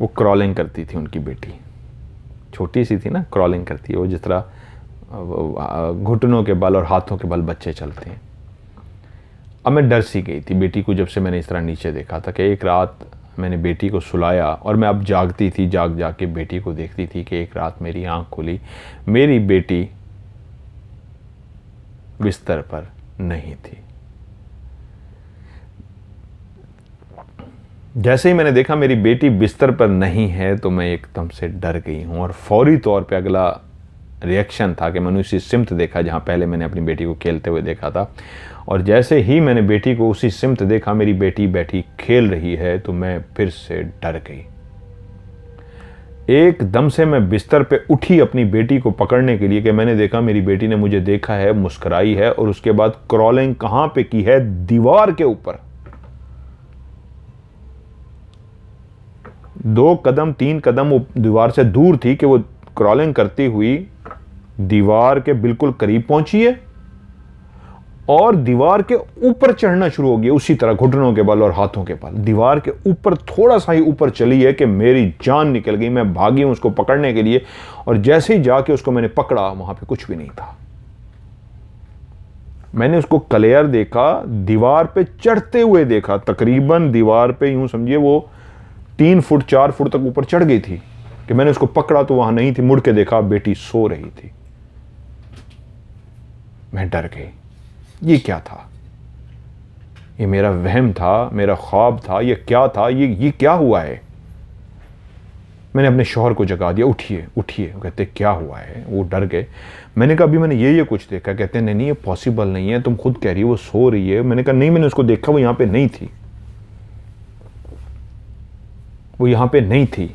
वो क्रॉलिंग करती थी उनकी बेटी, छोटी सी थी ना, क्रॉलिंग करती है वो, जिस तरह घुटनों के बल और हाथों के बल बच्चे चलते हैं। अब मैं डर सी गई थी बेटी को, जब से मैंने इस तरह नीचे देखा था कि एक रात मैंने बेटी को सुलाया और मैं अब जागती थी, जाग जाग के बेटी को देखती थी कि एक रात मेरी आंख खुली, मेरी बेटी बिस्तर पर नहीं थी। जैसे ही मैंने देखा मेरी बेटी बिस्तर पर नहीं है तो मैं एकदम से डर गई हूं और फौरी तौर पे अगला रिएक्शन था कि मैंने उसी सिमत देखा जहां पहले मैंने अपनी बेटी को खेलते हुए देखा था। और जैसे ही मैंने बेटी को उसी सिमत देखा, मेरी बेटी बैठी खेल रही है, तो मैं फिर से डर गई। एकदम से मैं बिस्तर पे उठी अपनी बेटी को पकड़ने के लिए कि मैंने देखा मेरी बेटी ने मुझे देखा है, मुस्कुराई है और उसके बाद क्रॉलिंग कहां पे की है, दीवार के ऊपर। 2 कदम 3 कदम वो दीवार से दूर थी कि वो क्रॉलिंग करती हुई दीवार के बिल्कुल करीब पहुंची है और दीवार के ऊपर चढ़ना शुरू हो गया, उसी तरह घुटनों के बल और हाथों के बल। दीवार के ऊपर थोड़ा सा ही ऊपर चली है कि मेरी जान निकल गई। मैं भागी हूं उसको पकड़ने के लिए और जैसे ही जाके उसको मैंने पकड़ा, वहां पे कुछ भी नहीं था। मैंने उसको क्लियर देखा, दीवार पे चढ़ते हुए देखा, तकरीबन दीवार पे यूं समझिए वो 3 फुट 4 फुट तक ऊपर चढ़ गई थी कि मैंने उसको पकड़ा तो वहां नहीं थी। मुड़ के देखा बेटी सो रही थी। मैं डर गई, ये क्या था, ये मेरा वहम था, मेरा ख्वाब था, ये क्या था, ये क्या हुआ है। मैंने अपने शौहर को जगा दिया, उठिए उठिए। वो कहते क्या हुआ है, वो डर गए। मैंने कहा अभी मैंने ये कुछ देखा। कहते नहीं नहीं ये पॉसिबल नहीं है, तुम खुद कह रही हो वो सो रही है। मैंने कहा नहीं, मैंने उसको देखा, वो यहां पे नहीं थी, वो यहां पे नहीं थी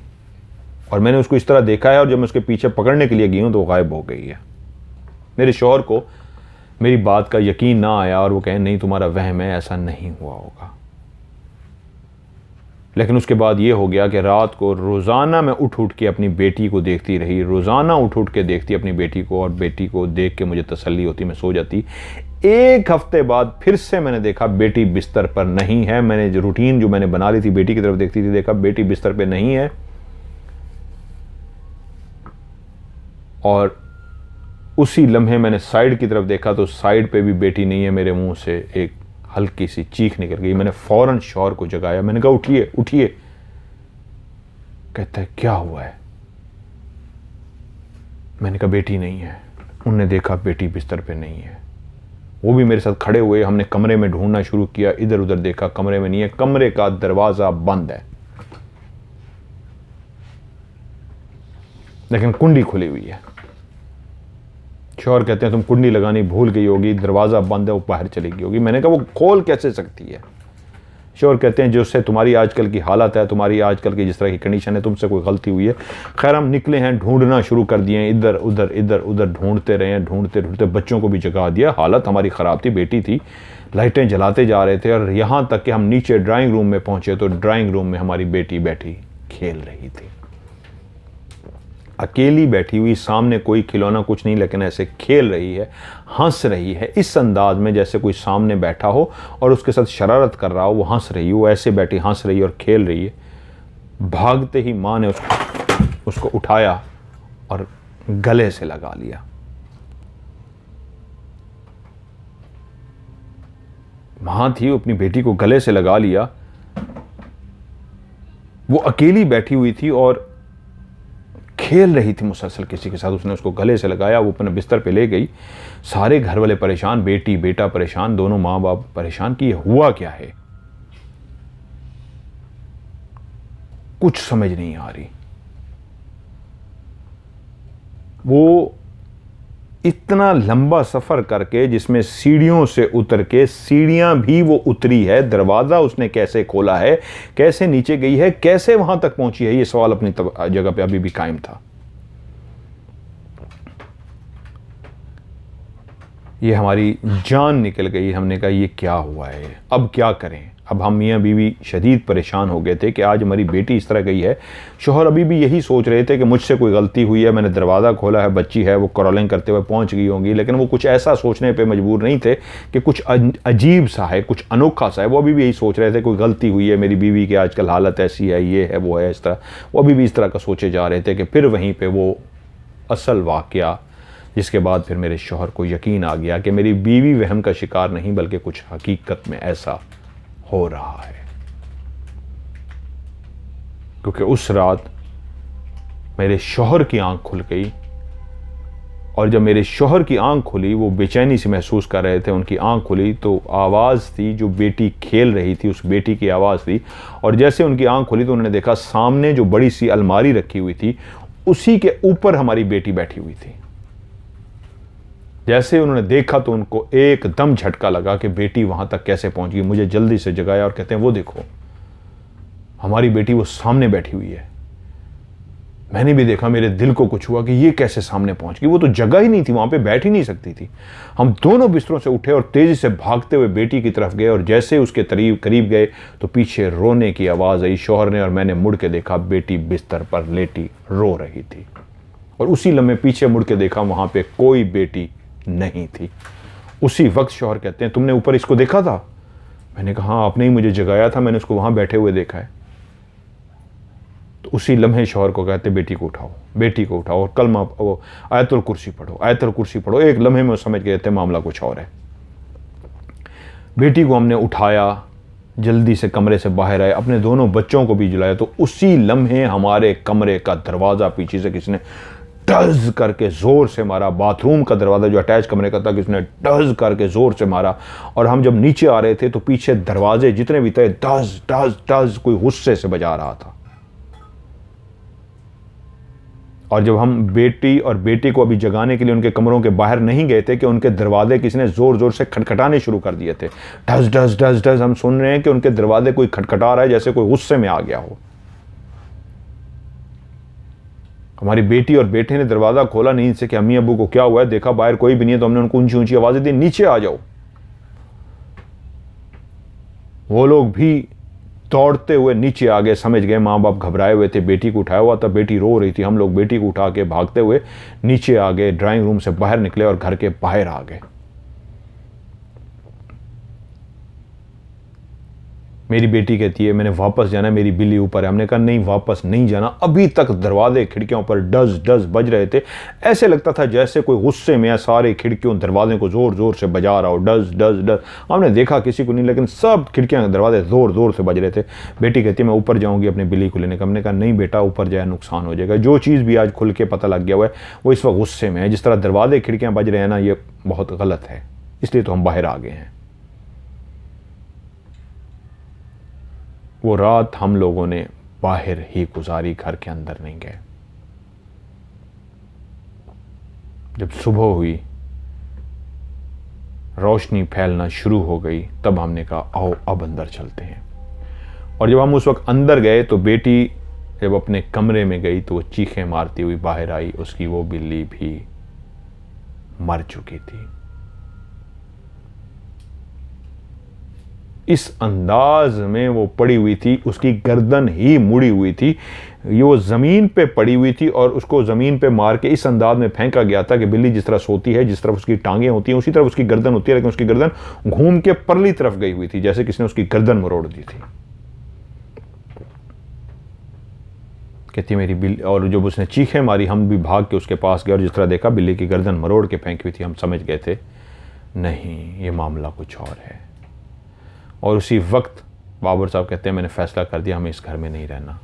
और मैंने उसको इस तरह देखा है और जब मैं उसके पीछे पकड़ने के लिए गई हूं तो वो गायब हो गई है। मेरे शौहर को मेरी बात का यकीन ना आया और वो कहे नहीं तुम्हारा वहम है, ऐसा नहीं हुआ होगा। लेकिन उसके बाद ये हो गया कि रात को रोज़ाना मैं उठ उठ के अपनी बेटी को देखती रही, रोज़ाना उठ उठ के देखती अपनी बेटी को और बेटी को देख के मुझे तसल्ली होती, मैं सो जाती। 1 हफ्ते बाद फिर से मैंने देखा बेटी बिस्तर पर नहीं है। मैंने जो रूटीन जो मैंने बना ली थी, बेटी की तरफ देखती थी, देखा बेटी बिस्तर पर नहीं है और उसी लम्हे मैंने साइड की तरफ देखा तो साइड पे भी बेटी नहीं है। मेरे मुंह से एक हल्की सी चीख निकल गई। मैंने फौरन शौहर को जगाया, मैंने कहा उठिए उठिए। कहता है क्या हुआ है। मैंने कहा बेटी नहीं है। उनने देखा बेटी बिस्तर पे नहीं है। वो भी मेरे साथ खड़े हुए, हमने कमरे में ढूंढना शुरू किया, इधर उधर देखा, कमरे में नहीं है, कमरे का दरवाजा बंद है लेकिन कुंडी खुली हुई है। शौहर कहते हैं तुम कुंडी लगानी भूल गई होगी, दरवाज़ा बंद है, वो बाहर चली गई होगी। मैंने कहा वो खोल कैसे सकती है? शौहर कहते हैं जो उससे तुम्हारी आजकल की हालत है, तुम्हारी आजकल की जिस तरह की कंडीशन है, तुमसे कोई गलती हुई है। खैर हम निकले हैं, ढूंढना शुरू कर दिए, इधर उधर ढूंढते रहे हैं, ढूंढते ढूंढते बच्चों को भी जगा दिया। हालत हमारी ख़राब थी, बेटी थी, लाइटें जलाते जा रहे थे, और यहाँ तक कि हम नीचे ड्राइंग रूम में पहुँचे तो ड्राइंग रूम में हमारी बेटी बैठी खेल रही थी, अकेली बैठी हुई, सामने कोई खिलौना कुछ नहीं, लेकिन ऐसे खेल रही है, हंस रही है, इस अंदाज में जैसे कोई सामने बैठा हो और उसके साथ शरारत कर रहा हो। वो हंस रही है, वो ऐसे बैठी हंस रही है और खेल रही है। भागते ही माँ ने उसको उठाया और गले से लगा लिया। माँ थी, अपनी बेटी को गले से लगा लिया। वो अकेली बैठी हुई थी और खेल रही थी मुसलसल किसी के साथ। उसने उसको गले से लगाया, वो अपने बिस्तर पे ले गई। सारे घर वाले परेशान, बेटी बेटा परेशान, दोनों माँ बाप परेशान कि ये हुआ क्या है, कुछ समझ नहीं आ रही। वो इतना लंबा सफर करके, जिसमें सीढ़ियों से उतर के, सीढ़ियां भी वो उतरी है, दरवाजा उसने कैसे खोला है, कैसे नीचे गई है, कैसे वहां तक पहुंची है, ये सवाल अपनी जगह पे अभी भी कायम था। ये हमारी जान निकल गई। हमने कहा ये क्या हुआ है, अब क्या करें? अब हम मियाँ बीवी शदीद परेशान हो गए थे कि आज हमारी बेटी इस तरह गई है। शोहर अभी भी यही सोच रहे थे कि मुझसे कोई गलती हुई है, मैंने दरवाज़ा खोला है, बच्ची है, वो क्रॉलिंग करते हुए पहुंच गई होंगी। लेकिन वो कुछ ऐसा सोचने पे मजबूर नहीं थे कि कुछ अजीब सा है, कुछ अनोखा सा है। वो अभी भी यही सोच रहे थे कोई गलती हुई है, मेरी बीवी की आजकल हालत ऐसी है, ये है, वो है, इस तरह। वो अभी भी इस तरह का सोचे जा रहे थे कि फिर वहीं पर वो असल वाक़या, जिसके बाद फिर मेरे शौहर को यकीन आ गया कि मेरी बीवी वहम का शिकार नहीं बल्कि कुछ हकीकत में ऐसा हो रहा है। क्योंकि उस रात मेरे शौहर की आंख खुल गई, और जब मेरे शौहर की आंख खुली, वो बेचैनी से महसूस कर रहे थे, उनकी आंख खुली तो आवाज़ थी, जो बेटी खेल रही थी उस बेटी की आवाज़ थी। और जैसे उनकी आंख खुली तो उन्होंने देखा सामने जो बड़ी सी अलमारी रखी हुई थी, उसी के ऊपर हमारी बेटी बैठी हुई थी। जैसे उन्होंने देखा तो उनको एकदम झटका लगा कि बेटी वहां तक कैसे पहुंच गई। मुझे जल्दी से जगाया और कहते हैं वो देखो हमारी बेटी वो सामने बैठी हुई है। मैंने भी देखा, मेरे दिल को कुछ हुआ कि ये कैसे सामने पहुंच गई, वो तो जगह ही नहीं थी, वहां पे बैठ ही नहीं सकती थी। हम दोनों बिस्तरों से उठे और तेजी से भागते हुए बेटी की तरफ गए, और जैसे उसके करीब गए तो पीछे रोने की आवाज आई। शौहर ने और मैंने मुड़ के देखा, बेटी बिस्तर पर लेटी रो रही थी। और उसी लम्हे पीछे मुड़ के देखा, वहां पे कोई बेटी नहीं थी। उसी वक्त शौहर कहते हैं तुमने ऊपर इसको देखा था? मैंने कहा हाँ, आपने ही मुझे जगाया था, मैंने उसको वहां बैठे हुए देखा है। तो उसी लम्हे शौहर को कहते बेटी को उठाओ, बेटी को उठाओ और कलमा वो आयतुल कुर्सी पढ़ो, आयतुल कुर्सी पढ़ो। एक लम्हे में समझ गए थे मामला कुछ और है। बेटी को हमने उठाया, जल्दी से कमरे से बाहर आए, अपने दोनों बच्चों को भी जलाया। तो उसी लम्हे हमारे कमरे का दरवाजा पीछे से किसी ने डज करके जोर से मारा। बाथरूम का दरवाजा जो अटैच कमरे का था, किसने डज करके जोर से मारा। और हम जब नीचे आ रहे थे तो पीछे दरवाजे जितने भी थे डज डज डज कोई गुस्से से बजा रहा था। और जब हम बेटी और बेटे को अभी जगाने के लिए उनके कमरों के बाहर नहीं गए थे कि उनके दरवाजे किसी ने जोर जोर से खटखटाने शुरू कर दिए थे। डज डज डज डज हम सुन रहे हैं कि उनके दरवाजे कोई खटखटा रहा है, जैसे कोई गुस्से में आ गया हो। हमारी बेटी और बेटे ने दरवाजा खोला नींद से कि अम्मी अब्बू को क्या हुआ है, देखा बाहर कोई भी नहीं है। तो हमने उनको ऊंची ऊंची आवाजें दी, नीचे आ जाओ। वो लोग भी दौड़ते हुए नीचे आ गए, समझ गए माँ बाप घबराए हुए थे। बेटी को उठाया हुआ था, बेटी रो रही थी। हम लोग बेटी को उठा के भागते हुए नीचे आ गए, ड्राइंग रूम से बाहर निकले और घर के बाहर आ गए। मेरी बेटी कहती है मैंने वापस जाना, मेरी बिल्ली ऊपर है। हमने कहा नहीं, वापस नहीं जाना। अभी तक दरवाजे खिड़कियों पर डज डज बज रहे थे। ऐसे लगता था जैसे कोई गुस्से में सारे खिड़कियों दरवाजे को जोर जोर से बजा रहा हो, डज डज डज। हमने देखा किसी को नहीं, लेकिन सब खिड़कियां दरवाजे जोर जोर से बज रहे थे। बेटी कहती है मैं ऊपर जाऊंगी अपनी बिल्ली को लेने का। हमने कहा नहीं बेटा, ऊपर जाए नुकसान हो जाएगा। जो चीज़ भी आज खुल के पता लग गया हुआ है वो इस वक्त गुस्से में है। जिस तरह दरवाजे खिड़कियां बज रहे हैं ना, ये बहुत गलत है, इसलिए तो हम बाहर आ गए हैं। वो रात हम लोगों ने बाहर ही गुजारी, घर के अंदर नहीं गए। जब सुबह हुई रोशनी फैलना शुरू हो गई, तब हमने कहा आओ अब अंदर चलते हैं। और जब हम उस वक्त अंदर गए तो बेटी जब अपने कमरे में गई तो वो चीखें मारती हुई बाहर आई, उसकी वो बिल्ली भी मर चुकी थी। इस अंदाज में वो पड़ी हुई थी, उसकी गर्दन ही मुड़ी हुई थी, ये वो ज़मीन पे पड़ी हुई थी और उसको ज़मीन पे मार के इस अंदाज में फेंका गया था कि बिल्ली जिस तरह सोती है, जिस तरफ उसकी टांगें होती हैं उसी तरफ उसकी गर्दन होती है, लेकिन उसकी गर्दन घूम के परली तरफ गई हुई थी, जैसे किसी ने उसकी गर्दन मरोड़ दी थी। कहती मेरी बिल्ली, और जब उसने चीखें मारी हम भी भाग के उसके पास गए और जिस तरह देखा बिल्ली की गर्दन मरोड़ के फेंकी हुई थी, हम समझ गए थे नहीं ये मामला कुछ और है। और उसी वक्त बाबर साहब कहते हैं मैंने फैसला कर दिया हमें इस घर में नहीं रहना।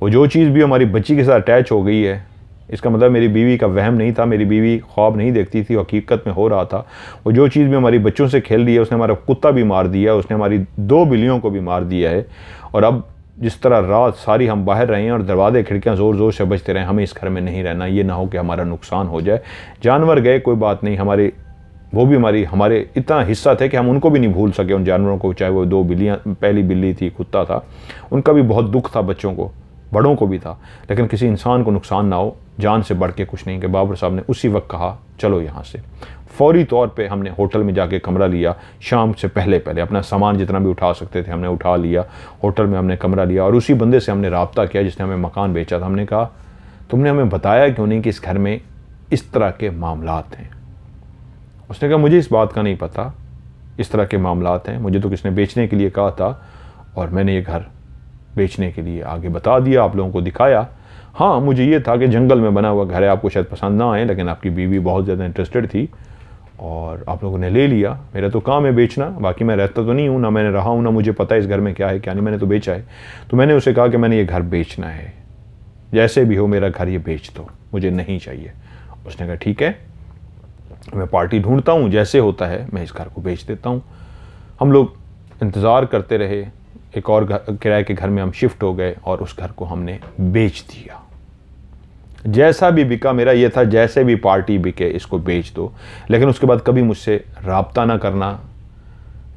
वो जो चीज़ भी हमारी बच्ची के साथ अटैच हो गई है, इसका मतलब मेरी बीवी का वहम नहीं था, मेरी बीवी ख्वाब नहीं देखती थी, हकीकत में हो रहा था। वो जो चीज़ भी हमारी बच्चों से खेल रही है, उसने हमारा कुत्ता भी मार दिया, उसने हमारी 2 बिल्लियों को भी मार दिया है। और अब जिस तरह रात सारी हम बाहर रहे हैं और दरवाजे खिड़कियां ज़ोर ज़ोर से बजते रहे, हमें इस घर में नहीं रहना, ये ना हो कि हमारा नुकसान हो जाए। जानवर गए कोई बात नहीं, हमारे वो भी हमारे इतना हिस्सा थे कि हम उनको भी नहीं भूल सके, उन जानवरों को, चाहे वो 2 बिल्लियाँ, पहली बिल्ली थी, कुत्ता था, उनका भी बहुत दुख था, बच्चों को, बड़ों को भी था, लेकिन किसी इंसान को नुकसान ना हो, जान से बढ़ के कुछ नहीं। कि बाबर साहब ने उसी वक्त कहा चलो यहाँ से। फौरी तौर पे हमने होटल में जाके कमरा लिया, शाम से पहले अपना सामान जितना भी उठा सकते थे हमने उठा लिया, होटल में हमने कमरा लिया और उसी बंदे से हमने रब्ता किया जिसने हमें मकान बेचा था। हमने कहा तुमने हमें बताया क्यों नहीं कि इस घर में इस तरह के मामलात हैं। उसने कहा मुझे इस बात का नहीं पता, इस तरह के मामलात हैं, मुझे तो किसने बेचने के लिए कहा था और मैंने ये घर बेचने के लिए आगे बता दिया, आप लोगों को दिखाया। हाँ मुझे ये था कि जंगल में बना हुआ घर है, आपको शायद पसंद ना आए, लेकिन आपकी बीवी बहुत ज़्यादा इंटरेस्टेड थी और आप लोगों ने ले लिया। मेरा तो काम है बेचना, बाकी मैं रहता तो नहीं हूँ, ना मैंने रहा हूँ, ना मुझे पता है इस घर में क्या है क्या नहीं, मैंने तो बेचा है। तो मैंने उसे कहा कि मैंने ये घर बेचना है, जैसे भी हो मेरा घर ये बेच दो, मुझे नहीं चाहिए। उसने कहा ठीक है मैं पार्टी ढूंढता हूँ, जैसे होता है मैं इस घर को बेच देता हूँ। हम लोग इंतज़ार करते रहे, एक और किराए के घर में हम शिफ्ट हो गए और उस घर को हमने बेच दिया। जैसा भी बिका, मेरा ये था जैसे भी पार्टी बिके इसको बेच दो, लेकिन उसके बाद कभी मुझसे राब्ता ना करना।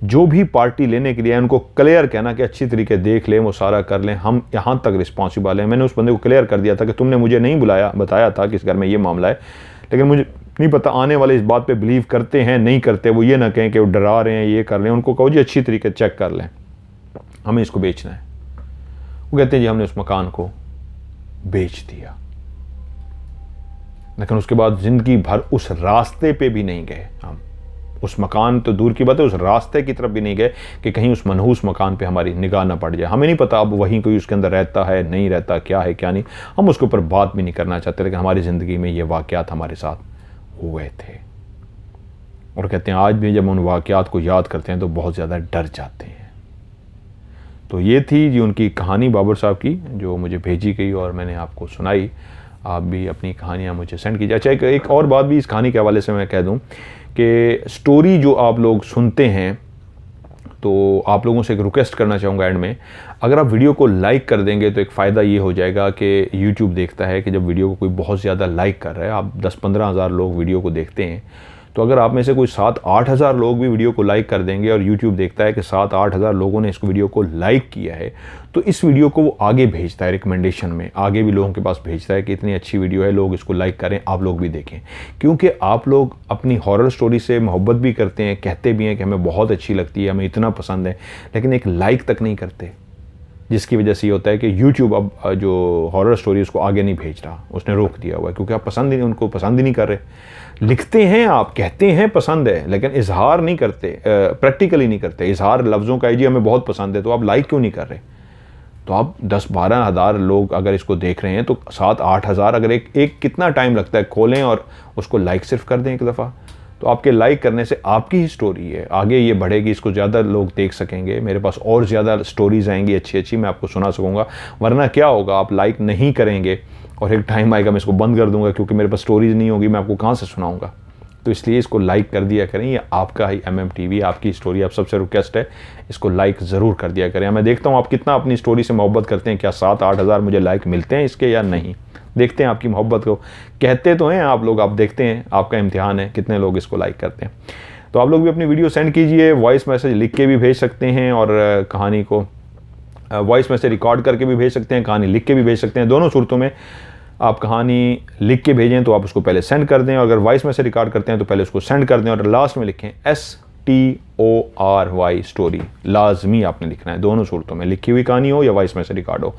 जो भी पार्टी लेने के लिए उनको क्लियर कहना कि अच्छी तरीके देख लें, वो सारा कर लें, हम यहाँ तक रिस्पॉन्सिबल हैं। मैंने उस बंदे को क्लियर कर दिया था कि तुमने मुझे नहीं बताया था कि इस घर में ये मामला है, लेकिन मुझे नहीं पता आने वाले इस बात पे बिलीव करते हैं नहीं करते। वो ये ना कहें कि वो डरा रहे हैं, ये कर रहे हैं। उनको कहो जी अच्छी तरीके चेक कर लें, हमें इसको बेचना है। वो कहते हैं जी हमने उस मकान को बेच दिया, लेकिन उसके बाद ज़िंदगी भर उस रास्ते पे भी नहीं गए हम। उस मकान तो दूर की बात है, उस रास्ते की तरफ भी नहीं गए कि कहीं उस मनहूस मकान पे हमारी निगाह ना पड़ जाए। हमें नहीं पता अब वहीं कोई उसके अंदर रहता है नहीं रहता, क्या है क्या नहीं, हम उसके ऊपर बात भी नहीं करना चाहते, लेकिन हमारी ज़िंदगी में ये वाक़यात हमारे साथ हुए थे। और कहते हैं आज भी जब उन वाक़यात को याद करते हैं तो बहुत ज़्यादा डर जाते हैं। तो ये थी जी उनकी कहानी बाबर साहब की, जो मुझे भेजी गई और मैंने आपको सुनाई। आप भी अपनी कहानियाँ मुझे सेंड कीजिए। अच्छा एक और बात भी इस कहानी के हवाले से मैं कह दूं कि स्टोरी जो आप लोग सुनते हैं, तो आप लोगों से एक रिक्वेस्ट करना चाहूँगा एंड में, अगर आप वीडियो को लाइक कर देंगे तो एक फ़ायदा ये हो जाएगा कि यूट्यूब देखता है कि जब वीडियो को कोई बहुत ज़्यादा लाइक कर रहा है, आप 10-15 हज़ार लोग वीडियो को देखते हैं, तो अगर आप में से कोई 7-8 हज़ार लोग भी वीडियो को लाइक कर देंगे और यूट्यूब देखता है कि 7-8 हज़ार लोगों ने इस वीडियो को लाइक किया है, तो इस वीडियो को वो आगे भेजता है, रिकमेंडेशन में आगे भी लोगों के पास भेजता है कि इतनी अच्छी वीडियो है, लोग इसको लाइक करें, आप लोग भी देखें। क्योंकि आप लोग अपनी हॉरर स्टोरी से मोहब्बत भी करते हैं, कहते भी हैं कि हमें बहुत अच्छी लगती है, हमें इतना पसंद है, लेकिन एक लाइक तक नहीं करते, जिसकी वजह से ये होता है कि यूट्यूब अब जो हॉरर स्टोरी उसको आगे नहीं भेज रहा, उसने रोक दिया हुआ है, क्योंकि आप उनको पसंद ही नहीं कर रहे। लिखते हैं, आप कहते हैं पसंद है, लेकिन इजहार नहीं करते, प्रैक्टिकली नहीं करते। इजहार लफ्ज़ों का है जी हमें बहुत पसंद है, तो आप लाइक क्यों नहीं कर रहे? तो आप 10-12 हज़ार लोग अगर इसको देख रहे हैं तो 7-8 हज़ार, अगर एक कितना टाइम लगता है, खोलें और उसको लाइक सिर्फ कर दें एक दफ़ा, तो आपके लाइक करने से आपकी ही स्टोरी है, आगे ये बढ़ेगी, इसको ज़्यादा लोग देख सकेंगे, मेरे पास और ज़्यादा स्टोरीज़ आएंगी अच्छी मैं आपको सुना सकूँगा। वरना क्या होगा, आप लाइक नहीं करेंगे और एक टाइम आएगा मैं इसको बंद कर दूंगा, क्योंकि मेरे पास स्टोरीज़ नहीं होगी, मैं आपको कहाँ से सुनाऊँगा। तो इसलिए इसको लाइक कर दिया करें, ये आपका ही MMTV, आपकी स्टोरी, आप सबसे रिक्वेस्ट है इसको लाइक ज़रूर कर दिया करें। मैं देखता हूँ आप कितना अपनी स्टोरी से मोहब्बत करते हैं, क्या 7-8 हज़ार मुझे लाइक मिलते हैं इसके या नहीं, देखते हैं आपकी मोहब्बत को, कहते तो हैं आप लोग, आप देखते हैं, आपका इम्तिहान है कितने लोग इसको लाइक करते हैं। तो आप लोग भी अपनी वीडियो सेंड कीजिए, वॉइस मैसेज लिख के भी भेज सकते हैं और कहानी को वॉइस मैसेज रिकॉर्ड करके भी भेज सकते हैं, कहानी लिख के भी भेज सकते हैं। दोनों सूरतों में आप कहानी लिख के भेजें तो आप उसको पहले सेंड कर दें, और अगर वॉइस मैसेज रिकॉर्ड करते हैं तो पहले उसको सेंड कर दें और लास्ट में लिखें STORY स्टोरी, लाजमी आपने लिखना है दोनों सूरतों में, लिखी हुई कहानी हो या वॉइस मैसेज रिकॉर्ड हो।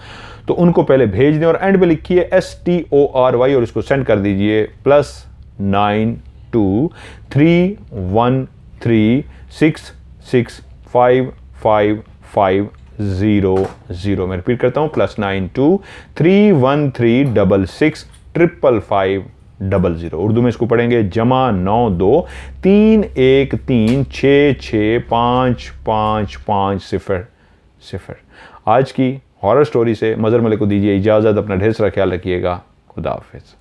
तो उनको पहले भेज दें और एंड पे लिखिए STORY और इसको सेंड कर दीजिए +923136655500। मैं रिपीट करता हूँ, +923136655500। उर्दू में इसको पढ़ेंगे +923166555500। आज की हॉरर स्टोरी से मज़हर मलिक को दीजिए इजाज़त। अपना ढेर सारा ख्याल रखिएगा। खुदा हाफिज़।